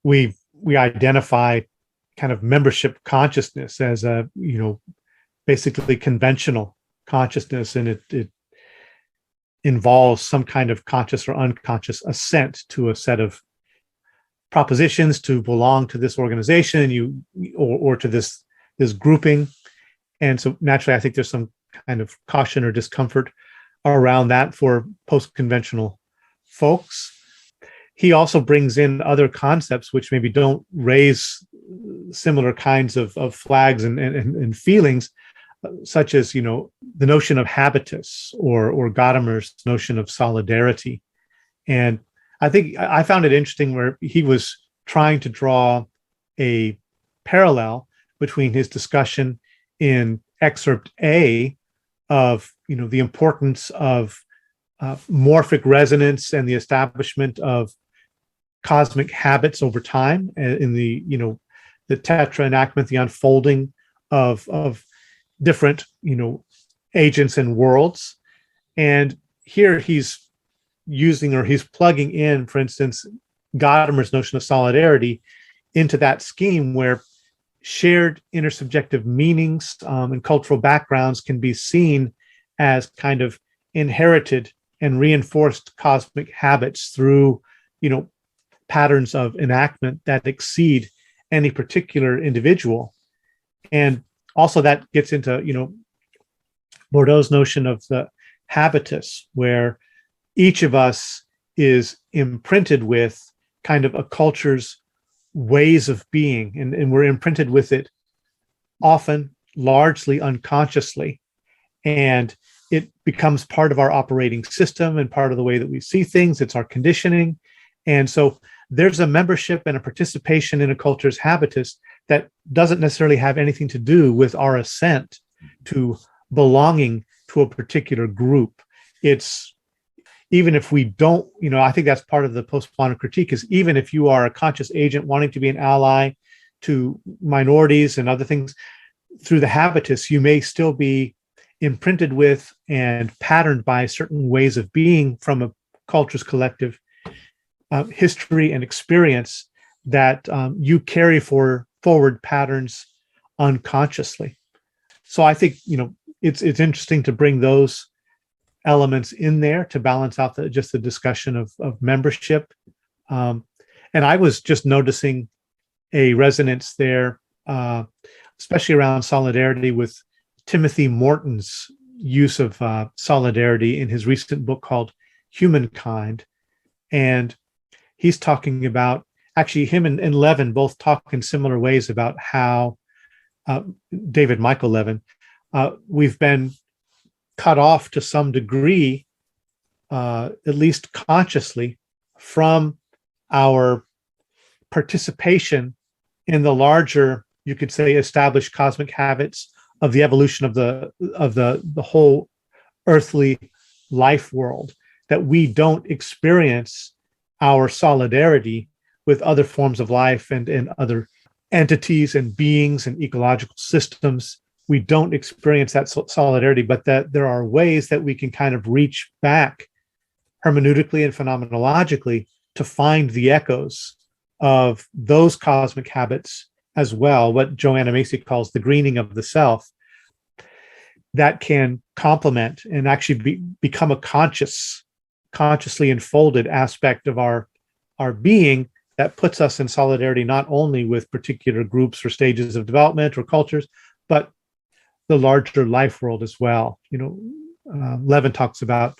we identify kind of membership consciousness as a, basically conventional consciousness. And it involves some kind of conscious or unconscious assent to a set of propositions to belong to this organization, or to this grouping. And so naturally, I think there's some kind of caution or discomfort around that for post-conventional folks. He also brings in other concepts which maybe don't raise similar kinds of flags and feelings, such as, the notion of habitus or Gadamer's notion of solidarity. And I think I found it interesting where he was trying to draw a parallel between his discussion in Excerpt A of, the importance of morphic resonance and the establishment of cosmic habits over time in the tetra enactment, the unfolding of different, agents and worlds. And here he's plugging in, for instance, Gadamer's notion of solidarity into that scheme where shared intersubjective meanings and cultural backgrounds can be seen as kind of inherited and reinforced cosmic habits through, patterns of enactment that exceed any particular individual. And also that gets into, Bourdieu's notion of the habitus, where each of us is imprinted with kind of a culture's ways of being, and we're imprinted with it often largely unconsciously, and it becomes part of our operating system and part of the way that we see things. It's our conditioning. And so there's a membership and a participation in a culture's habitus that doesn't necessarily have anything to do with our assent to belonging to a particular group. It's even if we don't, I think that's part of the postmodern critique is even if you are a conscious agent wanting to be an ally to minorities and other things through the habitus, you may still be imprinted with and patterned by certain ways of being from a culture's collective history and experience that you carry forward patterns unconsciously. So I think, it's interesting to bring those elements in there to balance out the discussion of membership. And I was just noticing a resonance there, especially around solidarity with Timothy Morton's use of solidarity in his recent book called Humankind. And he's talking about, actually him and Levin both talk in similar ways about how, David Michael Levin, we've been cut off to some degree, at least consciously, from our participation in the larger, you could say, established cosmic habits of the evolution of the whole earthly life world, that we don't experience our solidarity with other forms of life and other entities and beings and ecological systems. We don't experience that solidarity, but that there are ways that we can kind of reach back hermeneutically and phenomenologically to find the echoes of those cosmic habits as well, what Joanna Macy calls the greening of the self, that can complement and actually become a consciously enfolded aspect of our being that puts us in solidarity not only with particular groups or stages of development or cultures, but the larger life world as well. Levin talks about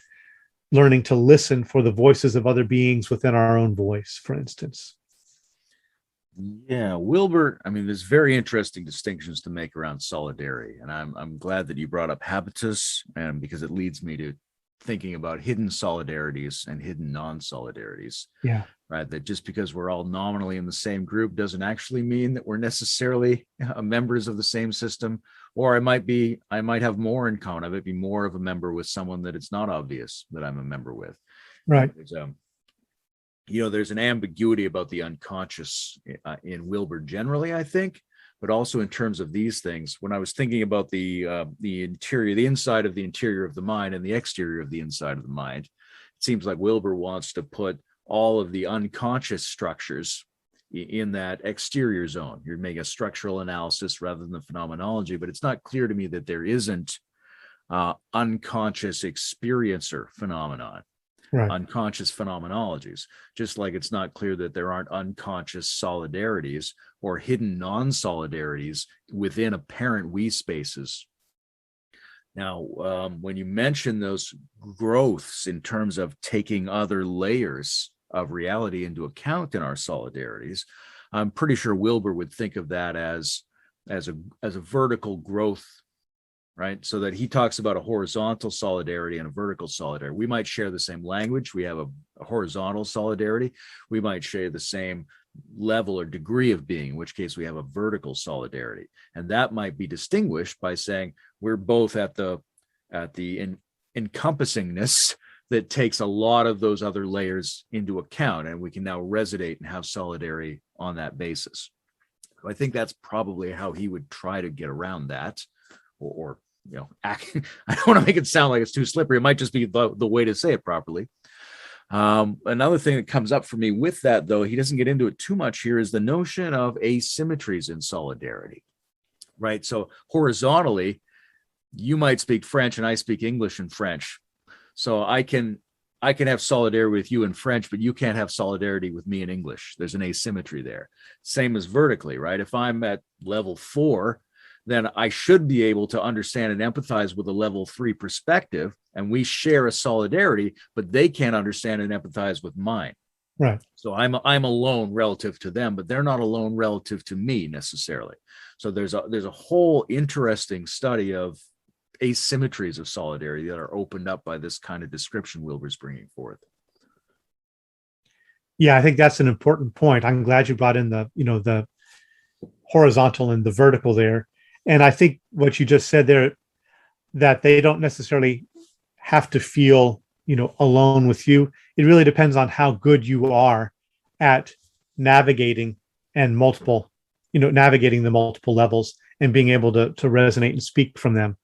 learning to listen for the voices of other beings within our own voice, for instance. Yeah, Wilber, I mean, there's very interesting distinctions to make around solidarity. And I'm glad that you brought up habitus, and because it leads me to thinking about hidden solidarities and hidden non-solidarities. Yeah. Right. That just because we're all nominally in the same group doesn't actually mean that we're necessarily members of the same system. Or I might have more in common. I might be more of a member with someone that it's not obvious that I'm a member with. Right. There's an ambiguity about the unconscious in Wilber generally, I think, but also in terms of these things. When I was thinking about the interior, the inside of the interior of the mind and the exterior of the inside of the mind, it seems like Wilber wants to put all of the unconscious structures in that exterior zone. You're making a structural analysis rather than the phenomenology, but it's not clear to me that there isn't unconscious experiencer phenomenon. Right. Unconscious phenomenologies, just like it's not clear that there aren't unconscious solidarities or hidden non-solidarities within apparent we spaces. Now, when you mention those growths in terms of taking other layers of reality into account in our solidarities, I'm pretty sure Wilber would think of that as a vertical growth. Right. So that he talks about a horizontal solidarity and a vertical solidarity. We might share the same language. We have a horizontal solidarity. We might share the same level or degree of being, in which case we have a vertical solidarity. And that might be distinguished by saying we're both at the encompassingness that takes a lot of those other layers into account. And we can now resonate and have solidarity on that basis. So I think that's probably how he would try to get around that. Or I don't want to make it sound like it's too slippery. It might just be the way to say it properly. Another thing that comes up for me with that, though, he doesn't get into it too much here, is the notion of asymmetries in solidarity, right? So horizontally, you might speak French and I speak English and French. So I can have solidarity with you in French, but you can't have solidarity with me in English. There's an asymmetry there. Same as vertically, right? If I'm at level 4, then I should be able to understand and empathize with a level 3 perspective, and we share a solidarity, but they can't understand and empathize with mine. Right. So I'm alone relative to them, but they're not alone relative to me necessarily. So there's a whole interesting study of asymmetries of solidarity that are opened up by this kind of description Wilber's bringing forth. Yeah, I think that's an important point. I'm glad you brought in the horizontal and the vertical there. And I think what you just said there, that they don't necessarily have to feel, alone with you. It really depends on how good you are at navigating navigating the multiple levels and being able to resonate and speak from them.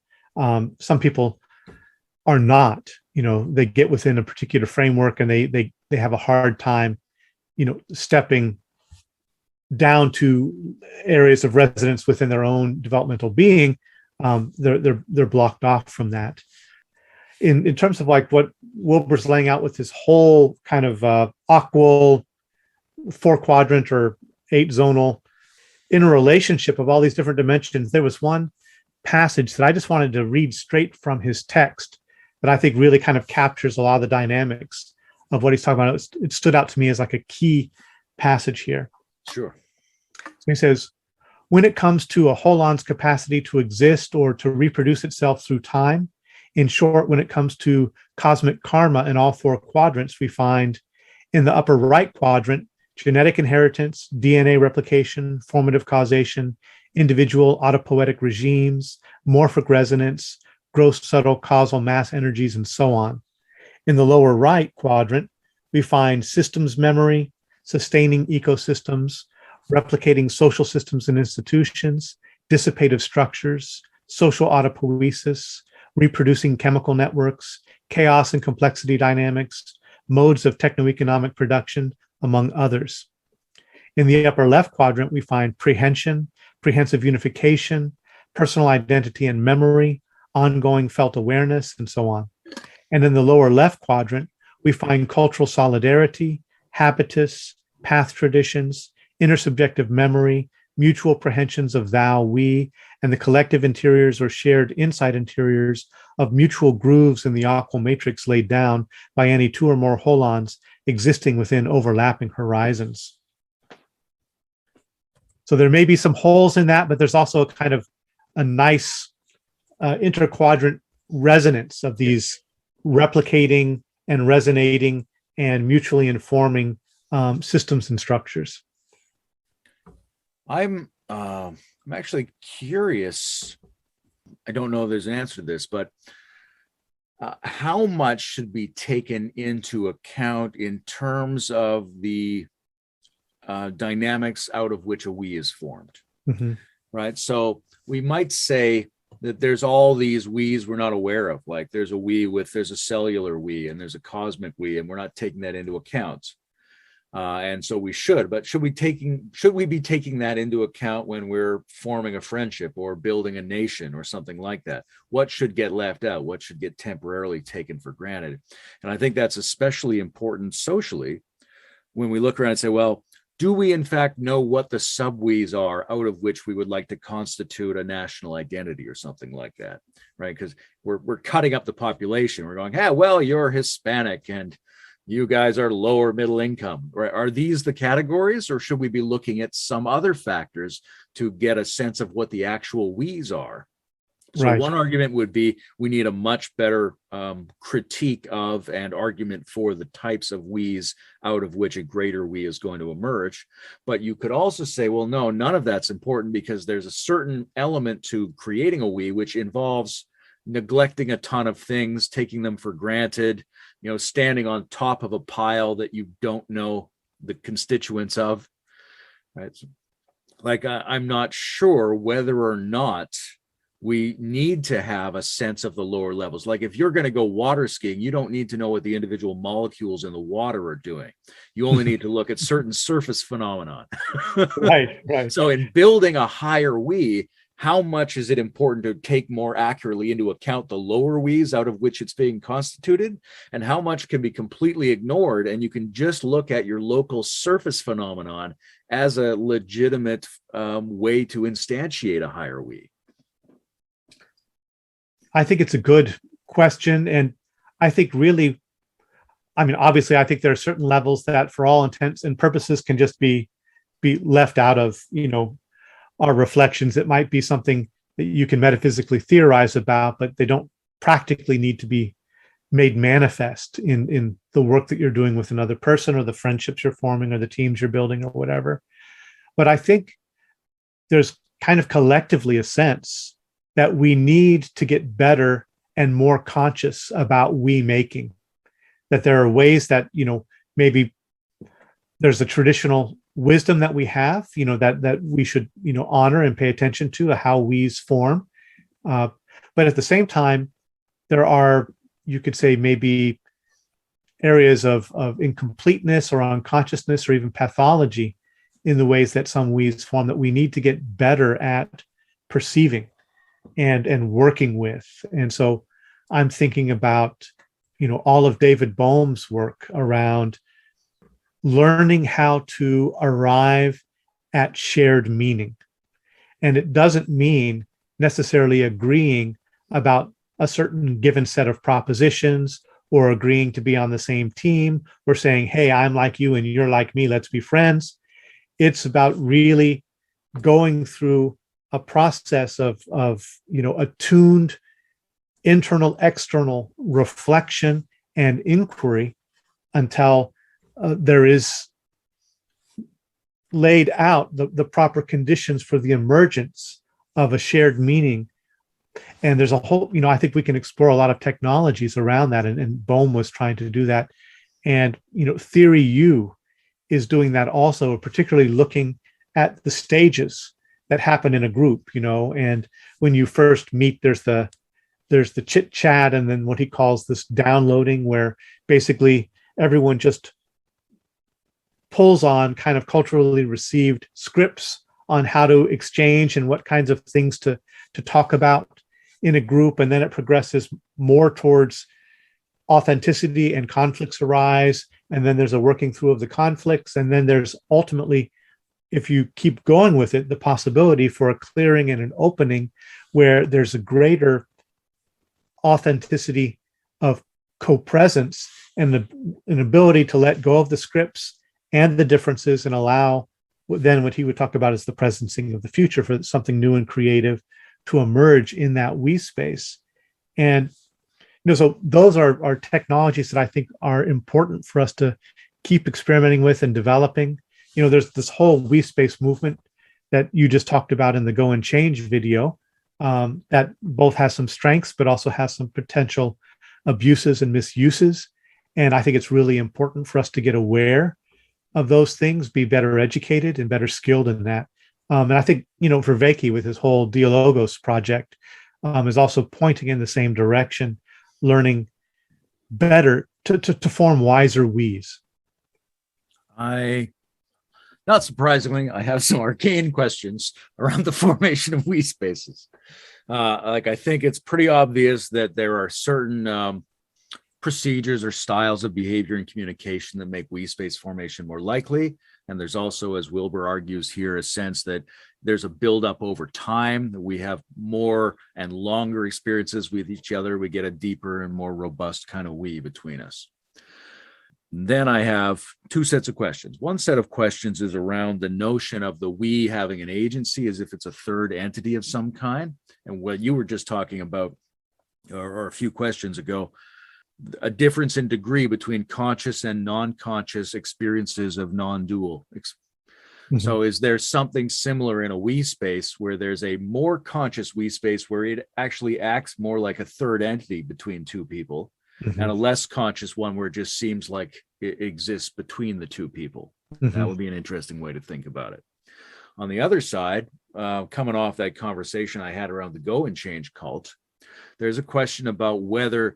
Some people are not, they get within a particular framework and they have a hard time, stepping down to areas of resonance within their own developmental being. They're blocked off from that. In terms of like what Wilber's laying out with his whole kind of aqual 4-quadrant or 8-zonal interrelationship of all these different dimensions, there was one passage that I just wanted to read straight from his text that I think really kind of captures a lot of the dynamics of what he's talking about. It stood out to me as like a key passage here. Sure. So he says, when it comes to a holon's capacity to exist or to reproduce itself through time, in short, when it comes to cosmic karma in all 4 quadrants, we find in the upper right quadrant, genetic inheritance, DNA replication, formative causation, individual autopoietic regimes, morphic resonance, gross, subtle, causal, mass energies, and so on. In the lower right quadrant, we find systems memory, sustaining ecosystems, replicating social systems and institutions, dissipative structures, social autopoiesis, reproducing chemical networks, chaos and complexity dynamics, modes of techno-economic production, among others. In the upper left quadrant, we find prehension, prehensive unification, personal identity and memory, ongoing felt awareness, and so on. And in the lower left quadrant, we find cultural solidarity, habitus, path traditions, intersubjective memory, mutual prehensions of thou, we, and the collective interiors or shared insight interiors of mutual grooves in the aqua matrix laid down by any two or more holons existing within overlapping horizons. So there may be some holes in that, but there's also a kind of a nice interquadrant resonance of these replicating and resonating and mutually informing systems and structures. I'm actually curious. I don't know if there's an answer to this, but how much should be taken into account in terms of the dynamics out of which a we is formed? Mm-hmm. Right. So we might say that there's all these we's we're not aware of. Like there's a cellular we and there's a cosmic we, and we're not taking that into account. And so we should, but should we be taking that into account when we're forming a friendship or building a nation or something like that? What should get left out? What should get temporarily taken for granted? And I think that's especially important socially when we look around and say, well, do we in fact know what the sub-we's are out of which we would like to constitute a national identity or something like that, right? Because we're cutting up the population. We're going, hey, well, you're Hispanic and you guys are lower middle income, right? Are these the categories, or should we be looking at some other factors to get a sense of what the actual we's are? So Right. One argument would be we need a much better critique of and argument for the types of we's out of which a greater we is going to emerge. But you could also say, well, no, none of that's important because there's a certain element to creating a we which involves neglecting a ton of things, taking them for granted, standing on top of a pile that you don't know the constituents of, right? So, I'm not sure whether or not we need to have a sense of the lower levels. Like if you're going to go water skiing, you don't need to know what the individual molecules in the water are doing. You only need to look at certain surface phenomenon. Right. So in building a higher we, how much is it important to take more accurately into account the lower we's out of which it's being constituted, and how much can be completely ignored, and you can just look at your local surface phenomenon as a legitimate way to instantiate a higher we? I think it's a good question. And I think really, obviously, I think there are certain levels that for all intents and purposes can just be left out of, our reflections. It might be something that you can metaphysically theorize about, but they don't practically need to be made manifest in the work that you're doing with another person or the friendships you're forming or the teams you're building or whatever. But I think there's kind of collectively a sense that we need to get better and more conscious about we making, that there are ways that, maybe there's a traditional wisdom that we have, that we should, honor and pay attention to how we's form. But at the same time, there are, you could say, maybe areas of incompleteness or unconsciousness or even pathology in the ways that some we's form that we need to get better at perceiving and working with. And so I'm thinking about, all of David Bohm's work around learning how to arrive at shared meaning. And it doesn't mean necessarily agreeing about a certain given set of propositions or agreeing to be on the same team or saying, hey, I'm like you and you're like me, let's be friends. It's about really going through a process of attuned internal, external reflection and inquiry until there is laid out the proper conditions for the emergence of a shared meaning. And there's a whole, I think we can explore a lot of technologies around that. And Bohm was trying to do that. And, Theory U is doing that also, particularly looking at the stages that happen in a group, and when you first meet, there's the chit chat, and then what he calls this downloading, where basically everyone just pulls on kind of culturally received scripts on how to exchange and what kinds of things to talk about in a group. And then it progresses more towards authenticity, and conflicts arise. And then there's a working through of the conflicts. And then there's ultimately, if you keep going with it, the possibility for a clearing and an opening where there's a greater authenticity of co-presence and an ability to let go of the scripts and the differences, and allow then what he would talk about as the presencing of the future, for something new and creative to emerge in that we space. And so those are technologies that I think are important for us to keep experimenting with and developing. There's this whole we space movement that you just talked about in the Go and Change video, that both has some strengths, but also has some potential abuses and misuses. And I think it's really important for us to get aware of those things, be better educated and better skilled in that. And I think, Vervaeke with his whole Dialogos project is also pointing in the same direction, learning better to form wiser we's. Not surprisingly, I have some arcane questions around the formation of we spaces. I think it's pretty obvious that there are certain procedures or styles of behavior and communication that make we space formation more likely. And there's also, as Wilber argues here, a sense that there's a buildup over time, that we have more and longer experiences with each other. We get a deeper and more robust kind of we between us. Then I have two sets of questions. One set of questions is around the notion of the we having an agency, as if it's a third entity of some kind. And what you were just talking about, or a few questions ago, a difference in degree between conscious and non-conscious experiences of non-dual. Mm-hmm. So is there something similar in a we space where there's a more conscious we space where it actually acts more like a third entity between two people, mm-hmm. and a less conscious one where it just seems like it exists between the two people? Mm-hmm. That would be an interesting way to think about it. On the other side, coming off that conversation I had around the Go and Change cult, there's a question about whether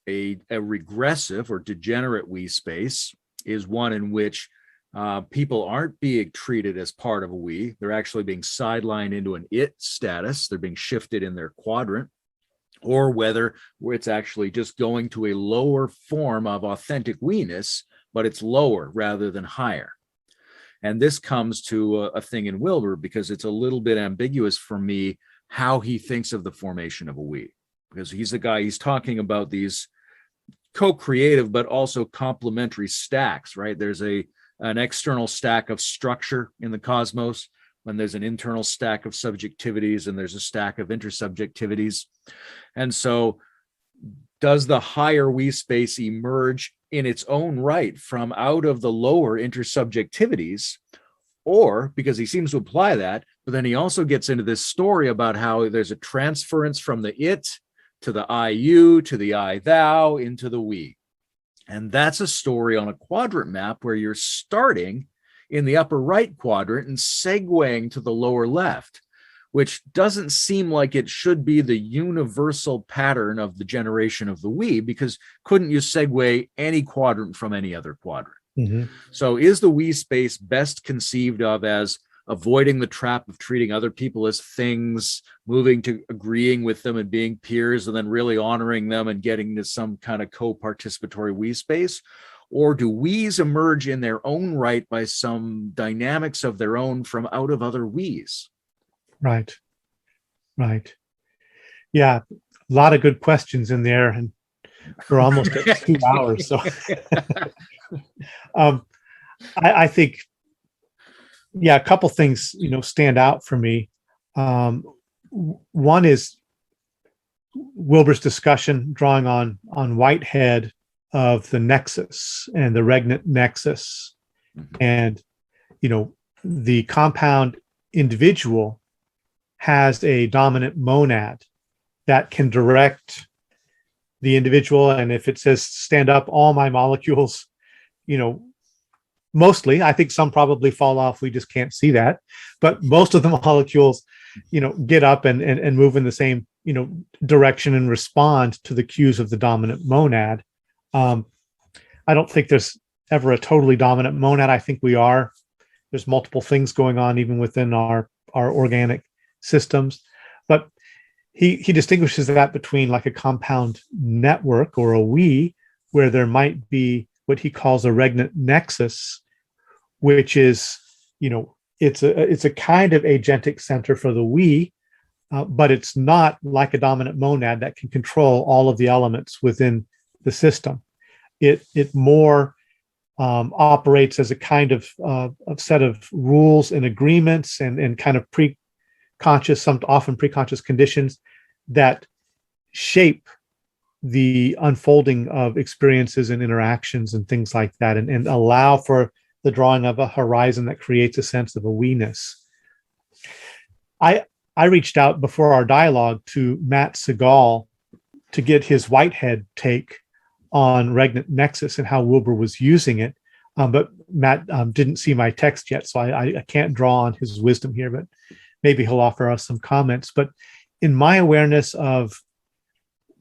a regressive or degenerate we space is one in which people aren't being treated as part of a we. They're actually being sidelined into an it status. They're being shifted in their quadrant, or whether it's actually just going to a lower form of authentic we-ness, but it's lower rather than higher. And this comes to a thing in Wilber, because it's a little bit ambiguous for me how he thinks of the formation of a we. Because he's the guy, he's talking about these co-creative but also complementary stacks, right? There's an external stack of structure in the cosmos, and there's an internal stack of subjectivities, and there's a stack of intersubjectivities. And so does the higher we space emerge in its own right from out of the lower intersubjectivities? Or, because he seems to imply that, but then he also gets into this story about how there's a transference from the it to the I you, to the I thou, into the we. And that's a story on a quadrant map where you're starting in the upper right quadrant and segueing to the lower left, which doesn't seem like it should be the universal pattern of the generation of the we, because couldn't you segue any quadrant from any other quadrant? Mm-hmm. So is the we space best conceived of as avoiding the trap of treating other people as things, moving to agreeing with them and being peers, and then really honoring them and getting to some kind of co-participatory we space? Or do we's emerge in their own right by some dynamics of their own from out of other we's? Right. Yeah, a lot of good questions in there, and we're almost at 2 hours. So I think, a couple things, stand out for me. One is Wilber's discussion drawing on Whitehead of the nexus and the regnant nexus. Mm-hmm. And, the compound individual has a dominant monad that can direct the individual. And if it says stand up, all my molecules, mostly, I think some probably fall off. We just can't see that. But most of the molecules, get up and move in the same, direction and respond to the cues of the dominant monad. I don't think there's ever a totally dominant monad. I think there's multiple things going on even within our organic systems. But he distinguishes that between like a compound network or a we, where there might be what he calls a regnant nexus, which is, it's a kind of agentic center for the we, but it's not like a dominant monad that can control all of the elements within the system. It more operates as a kind of set of rules and agreements and kind of pre-conscious, some often pre-conscious conditions that shape the unfolding of experiences and interactions and things like that, and allow for the drawing of a horizon that creates a sense of a we-ness. I reached out before our dialogue to Matt Segal to get his Whitehead take on regnant nexus and how Wilber was using it. But Matt didn't see my text yet, so I can't draw on his wisdom here, but maybe he'll offer us some comments. But in my awareness of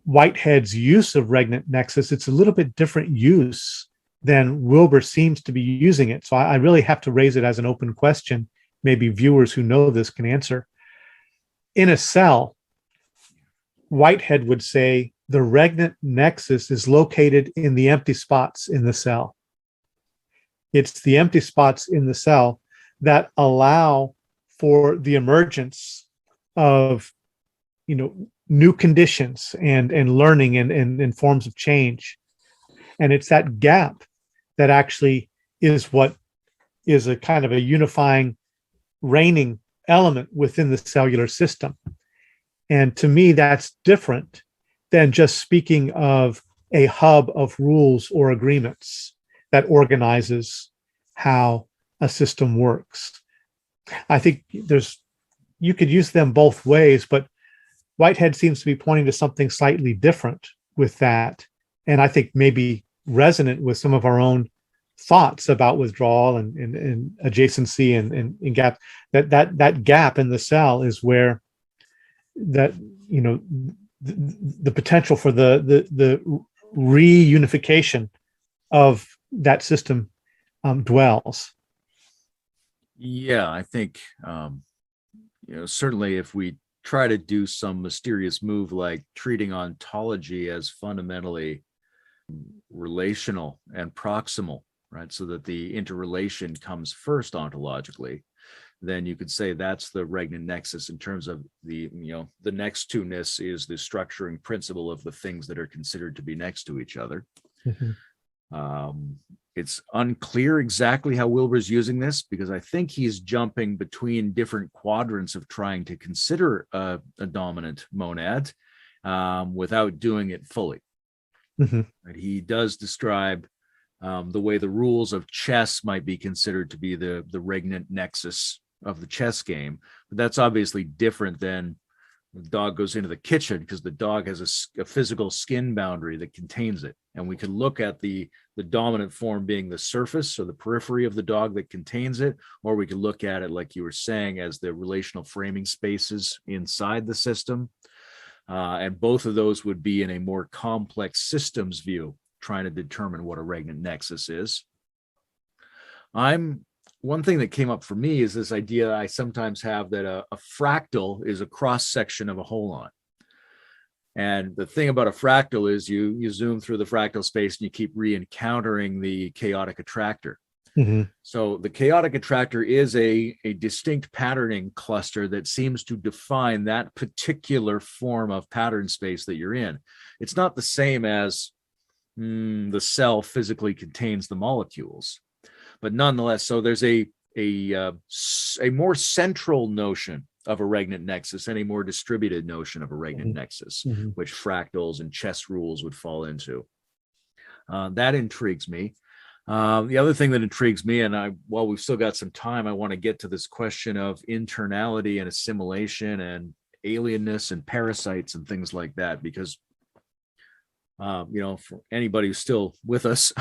Whitehead's use of regnant nexus, it's a little bit different use than Wilber seems to be using it. So I really have to raise it as an open question. Maybe viewers who know this can answer. In a cell, Whitehead would say the regnant nexus is located in the empty spots in the cell. It's the empty spots in the cell that allow for the emergence of, new conditions and learning and forms of change. And it's that gap that actually is what is a kind of a unifying, reigning element within the cellular system. And to me, that's different than just speaking of a hub of rules or agreements that organizes how a system works. I think you could use them both ways, but Whitehead seems to be pointing to something slightly different with that. And I think maybe resonant with some of our own thoughts about withdrawal and adjacency and gap. That gap in the cell is where that, the potential for the reunification of that system dwells. Yeah, I think, certainly if we try to do some mysterious move like treating ontology as fundamentally relational and proximal, right? So that the interrelation comes first ontologically, then you could say that's the regnant nexus in terms of the next to-ness is the structuring principle of the things that are considered to be next to each other. Mm-hmm. It's unclear exactly how Wilber's using this, because I think he's jumping between different quadrants of trying to consider a dominant monad without doing it fully. Mm-hmm. He does describe the way the rules of chess might be considered to be the regnant nexus of the chess game, but that's obviously different than the dog goes into the kitchen, because the dog has a physical skin boundary that contains it. And we can look at the dominant form being the surface or the periphery of the dog that contains it, or we can look at it, like you were saying, as the relational framing spaces inside the system. And both of those would be in a more complex systems view, trying to determine what a regnant nexus is. One thing that came up for me is this idea I sometimes have that a fractal is a cross section of a holon. And the thing about a fractal is you zoom through the fractal space and you keep re-encountering the chaotic attractor. Mm-hmm. So the chaotic attractor is a distinct patterning cluster that seems to define that particular form of pattern space that you're in. It's not the same as the cell physically contains the molecules, but nonetheless, so there's a more central notion of a regnant nexus and a more distributed notion of a regnant nexus, which fractals and chess rules would fall into. That intrigues me. The other thing that intrigues me, and while we've still got some time, I want to get to this question of internality and assimilation and alienness and parasites and things like that, because for anybody who's still with us,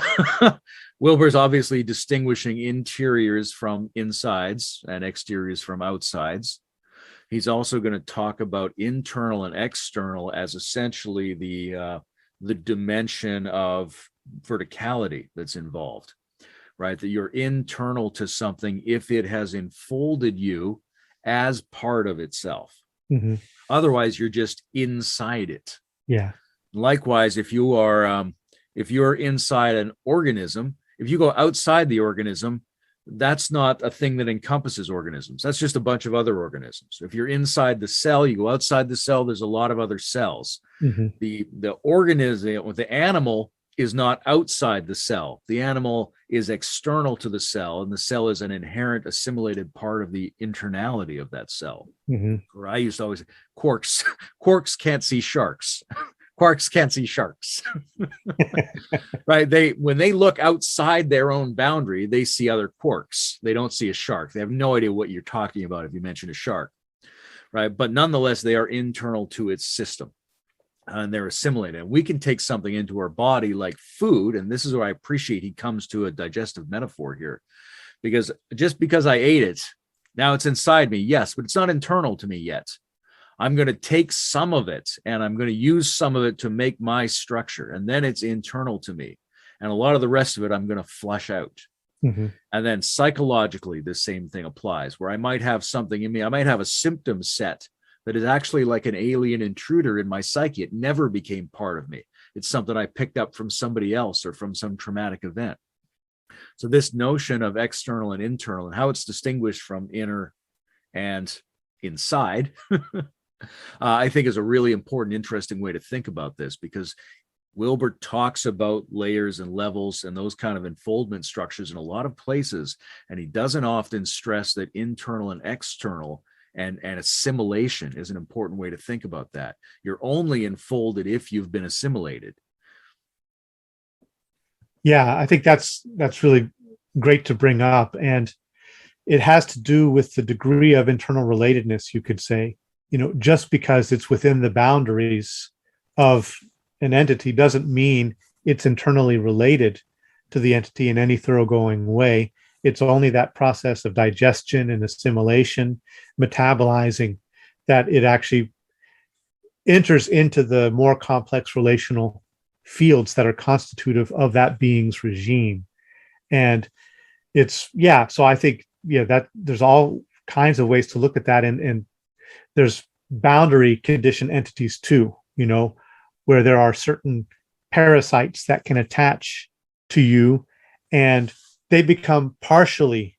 Wilber's obviously distinguishing interiors from insides and exteriors from outsides. He's also going to talk about internal and external as essentially the dimension of verticality that's involved, right? That you're internal to something if it has enfolded you as part of itself. Mm-hmm. Otherwise, you're just inside it. Yeah. Likewise, if you're inside an organism, if you go outside the organism, that's not a thing that encompasses organisms. That's just a bunch of other organisms. If you're inside the cell, you go outside the cell, there's a lot of other cells. Mm-hmm. The organism, the animal is not outside the cell. The animal is external to the cell, and the cell is an inherent assimilated part of the internality of that cell. Mm-hmm. Or I used to always say, quarks can't see sharks. Quarks can't see sharks. Right? When they look outside their own boundary, they see other quarks. They don't see a shark. They have no idea what you're talking about if you mention a shark. Right? But nonetheless, they are internal to its system. And they're assimilated. And we can take something into our body like food, and this is where I appreciate he comes to a digestive metaphor here, because just because I ate it, now it's inside me, yes, but it's not internal to me yet. I'm going to take some of it and I'm going to use some of it to make my structure, and then it's internal to me. And a lot of the rest of it I'm going to flush out. Mm-hmm. And then psychologically, the same thing applies, where I might have something in me, I might have a symptom set that is actually like an alien intruder in my psyche. It never became part of me. It's something I picked up from somebody else or from some traumatic event. So this notion of external and internal and how it's distinguished from inner and inside, I think is a really important, interesting way to think about this, because Wilber talks about layers and levels and those kind of enfoldment structures in a lot of places, and he doesn't often stress that internal and external and assimilation is an important way to think about that. You're only enfolded if you've been assimilated. Yeah, I think that's really great to bring up, and it has to do with the degree of internal relatedness, you could say. Just because it's within the boundaries of an entity doesn't mean it's internally related to the entity in any thoroughgoing way. It's only that process of digestion and assimilation, metabolizing, that it actually enters into the more complex relational fields that are constitutive of that being's regime. And so I think, that there's all kinds of ways to look at that. And there's boundary condition entities too, where there are certain parasites that can attach to you and they become partially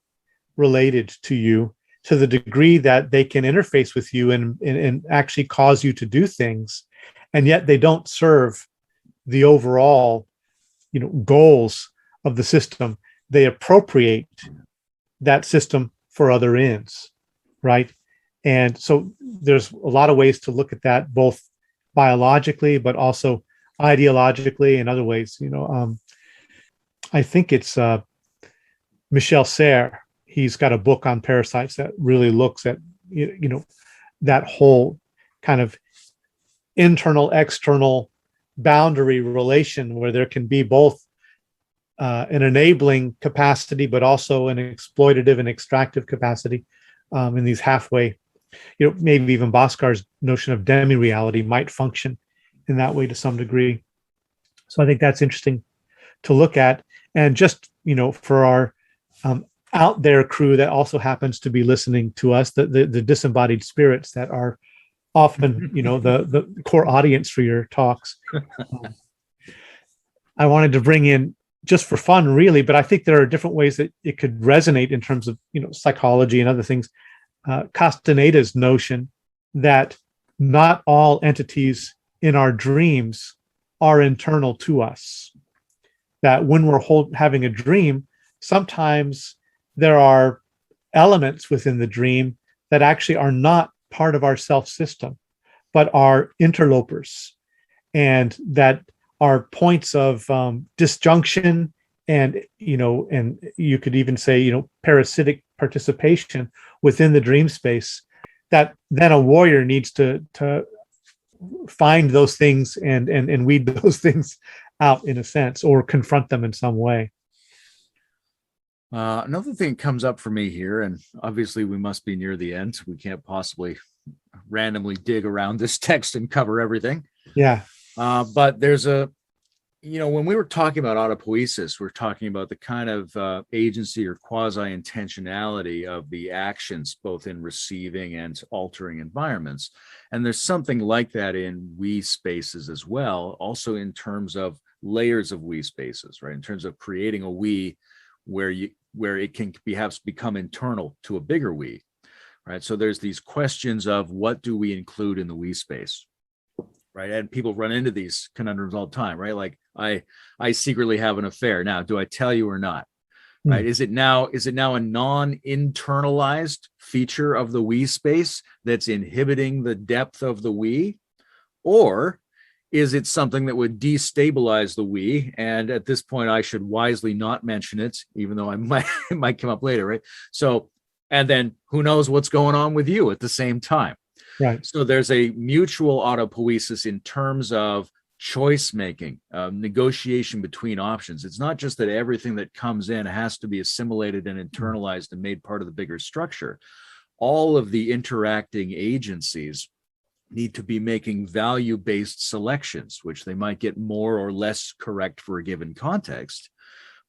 related to you to the degree that they can interface with you and actually cause you to do things. And yet they don't serve the overall, goals of the system. They appropriate that system for other ends, right? And so there's a lot of ways to look at that, both biologically, but also ideologically and other ways. I think it's Michel Serres. He's got a book on parasites that really looks at, that whole kind of internal, external boundary relation where there can be both an enabling capacity, but also an exploitative and extractive capacity in these halfway. Maybe even Boscar's notion of demi-reality might function in that way to some degree. So I think that's interesting to look at. And just, for our out there crew that also happens to be listening to us, the disembodied spirits that are often, the core audience for your talks. I wanted to bring in, just for fun, really, but I think there are different ways that it could resonate in terms of, psychology and other things. Castaneda's notion that not all entities in our dreams are internal to us. That when we're having a dream, sometimes there are elements within the dream that actually are not part of our self system, but are interlopers, and that are points of disjunction and, and you could even say, parasitic participation within the dream space that then a warrior needs to find those things and weed those things out in a sense, or confront them in some way. Another thing comes up for me here, and obviously we must be near the end. We can't possibly randomly dig around this text and cover everything. Yeah. But there's when we were talking about autopoiesis, we're talking about the kind of agency or quasi-intentionality of the actions, both in receiving and altering environments. And there's something like that in we spaces as well, also in terms of layers of we spaces, right? In terms of creating a we where it can perhaps become internal to a bigger we, right? So there's these questions of what do we include in the we space, right? And people run into these conundrums all the time, right? Like I secretly have an affair. Now, do I tell you or not? Right? Is it now a non-internalized feature of the we space that's inhibiting the depth of the we? Or is it something that would destabilize the we? And at this point, I should wisely not mention it, even though it might come up later, right? So, and then who knows what's going on with you at the same time. Right. So there's a mutual autopoiesis in terms of choice making, negotiation between options. It's not just that everything that comes in has to be assimilated and internalized and made part of the bigger structure. All of the interacting agencies need to be making value-based selections, which they might get more or less correct for a given context.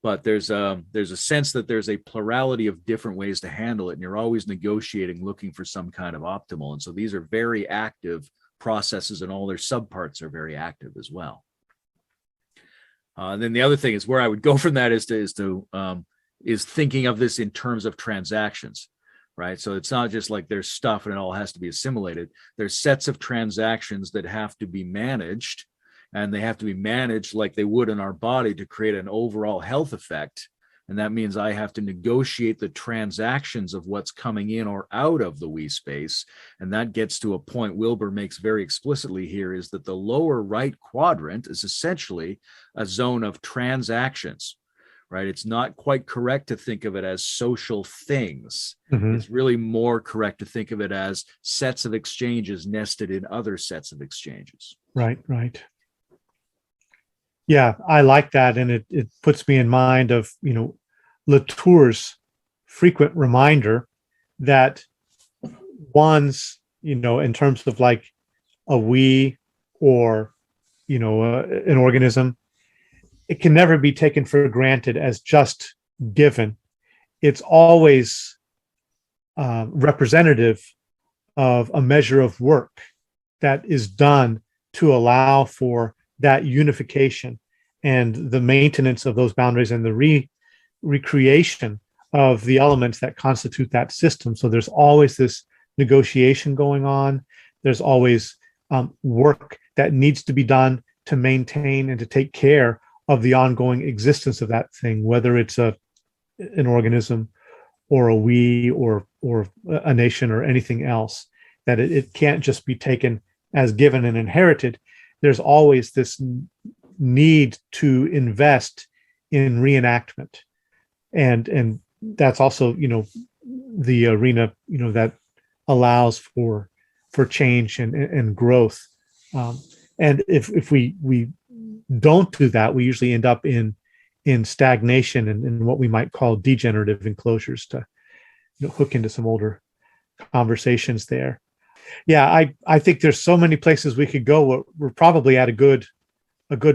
But there's a sense that there's a plurality of different ways to handle it, and you're always negotiating, looking for some kind of optimal. And so these are very active processes, and all their subparts are very active as well. And then the other thing is where I would go from that is thinking of this in terms of transactions, right? So it's not just like there's stuff and it all has to be assimilated. There's sets of transactions that have to be managed, and they have to be managed like they would in our body to create an overall health effect. And that means I have to negotiate the transactions of what's coming in or out of the we space. And that gets to a point Wilber makes very explicitly here, is that the lower right quadrant is essentially a zone of transactions, right? It's not quite correct to think of it as social things. Mm-hmm. It's really more correct to think of it as sets of exchanges nested in other sets of exchanges. Right, right. Yeah, I like that. And it puts me in mind of, Latour's frequent reminder that one's, in terms of like a we or, an organism, it can never be taken for granted as just given. It's always representative of a measure of work that is done to allow for that unification and the maintenance of those boundaries and the recreation of the elements that constitute that system. So there's always this negotiation going on. There's always work that needs to be done to maintain and to take care of the ongoing existence of that thing, whether it's an organism or a we or a nation or anything else, that it can't just be taken as given and inherited. There's always this need to invest in reenactment. And that's also, the arena, that allows for change and growth. And if we don't do that, we usually end up in stagnation and what we might call degenerative enclosures, to hook into some older conversations there. Yeah, I think there's so many places we could go. We're probably at a good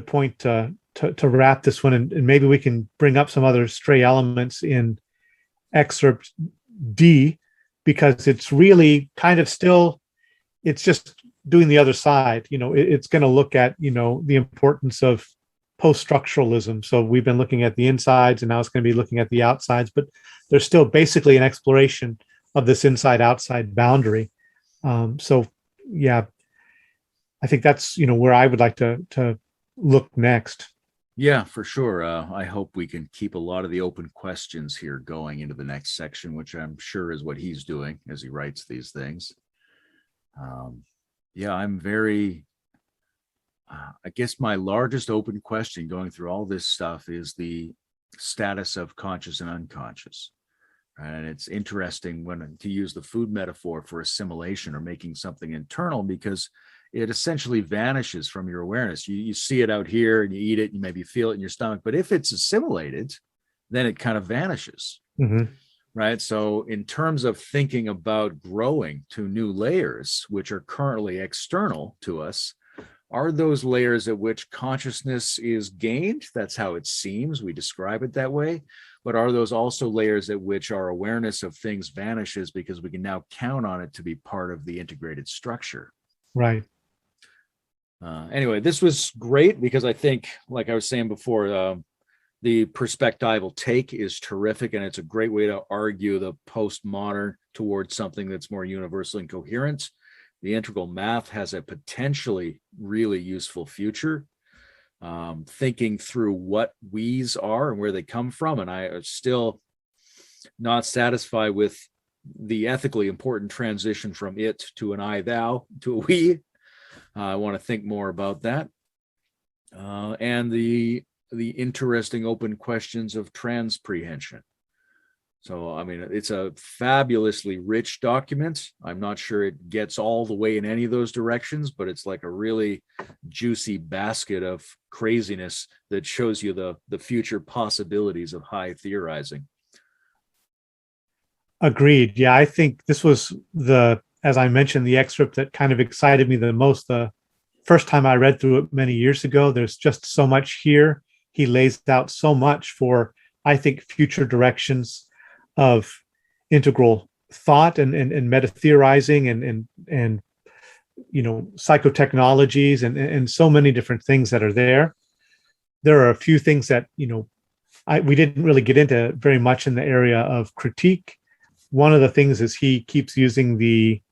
point to wrap this one, and maybe we can bring up some other stray elements in Excerpt D, because it's really kind of still, it's just doing the other side. It's going to look at, the importance of post-structuralism. So we've been looking at the insides, and now it's going to be looking at the outsides, but there's still basically an exploration of this inside-outside boundary. So yeah, I think that's, where I would like to look next. Yeah, for sure. I hope we can keep a lot of the open questions here going into the next section, which I'm sure is what he's doing as he writes these things. Yeah, I'm very, I guess my largest open question going through all this stuff is the status of conscious and unconscious, And it's interesting when to use the food metaphor for assimilation or making something internal, because it essentially vanishes from your awareness. You see it out here and you eat it, you maybe feel it in your stomach, but if it's assimilated, then it kind of vanishes. Mm-hmm. Right. So in terms of thinking about growing to new layers, which are currently external to us, are those layers at which consciousness is gained? That's how it seems. We describe it that way. But are those also layers at which our awareness of things vanishes because we can now count on it to be part of the integrated structure? Right. Anyway, this was great because I think, like I was saying before, the perspectival take is terrific, and it's a great way to argue the postmodern towards something that's more universal and coherent. The integral math has a potentially really useful future, thinking through what we's are and where they come from. And I am still not satisfied with the ethically important transition from it to an I, thou to a we. I want to think more about that. And the interesting open questions of transprehension. So, I mean, it's a fabulously rich document. I'm not sure it gets all the way in any of those directions, but it's like a really juicy basket of craziness that shows you the future possibilities of high theorizing. Agreed. Yeah, I think this was as I mentioned, the excerpt that kind of excited me the most. The first time I read through it many years ago, there's just so much here. He lays out so much for, I think, future directions of integral thought and meta-theorizing and psychotechnologies and so many different things that are there. There are a few things that we didn't really get into very much in the area of critique. One of the things is he keeps using the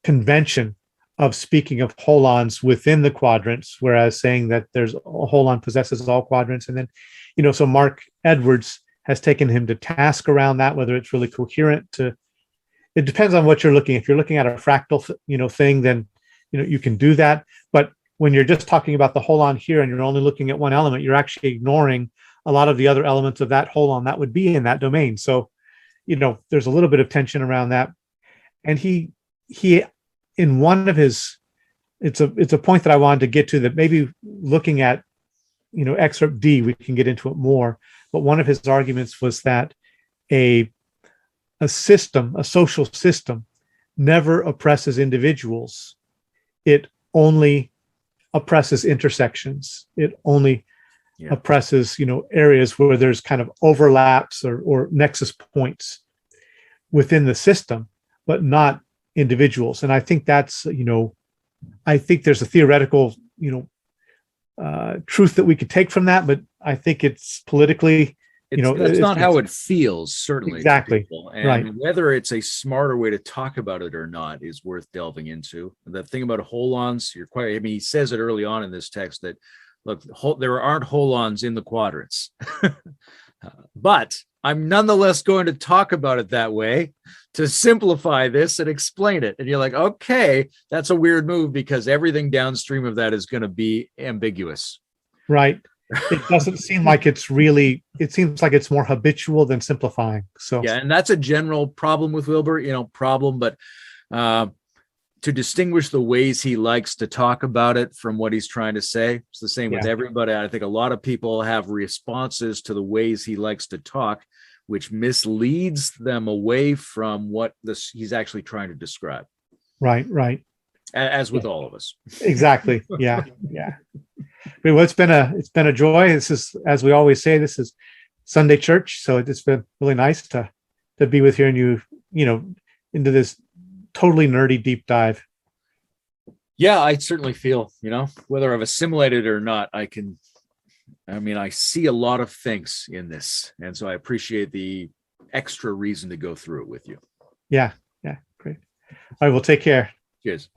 convention of speaking of holons within the quadrants, whereas saying that there's a holon possesses all quadrants. And then, so Mark Edwards has taken him to task around that, whether it's really coherent it depends on what you're looking. If you're looking at a fractal, thing, then, you can do that. But when you're just talking about the holon here and you're only looking at one element, you're actually ignoring a lot of the other elements of that holon that would be in that domain. So, there's a little bit of tension around that. And he in one of his, it's a point that I wanted to get to, that maybe looking at, excerpt D, we can get into it more. But one of his arguments was that a system, a social system, never oppresses individuals. It only oppresses intersections. It only oppresses, areas where there's kind of overlaps or nexus points within the system, but not individuals. And I think that's, I think there's a theoretical, truth that we could take from that, but I think it's politically, it's not how it feels, certainly. Exactly. To people. And right. Whether it's a smarter way to talk about it or not is worth delving into. The thing about holons, he says it early on in this text that, look, there aren't holons in the quadrants. But I'm nonetheless going to talk about it that way to simplify this and explain it. And you're like, okay, that's a weird move because everything downstream of that is going to be ambiguous. Right. It doesn't seem like it seems like it's more habitual than simplifying. So yeah, and that's a general problem with Wilber, but to distinguish the ways he likes to talk about it from what he's trying to say. It's the same with everybody. I think a lot of people have responses to the ways he likes to talk, which misleads them away from what he's actually trying to describe. Right. As with all of us. Exactly. Yeah. Well, it's been a joy. This is, as we always say, this is Sunday church. So it's been really nice to be with you and you into this totally nerdy deep dive. Yeah, I certainly feel, whether I've assimilated it or not, I see a lot of things in this. And so I appreciate the extra reason to go through it with you. Yeah. Great. All right. Well, take care. Cheers.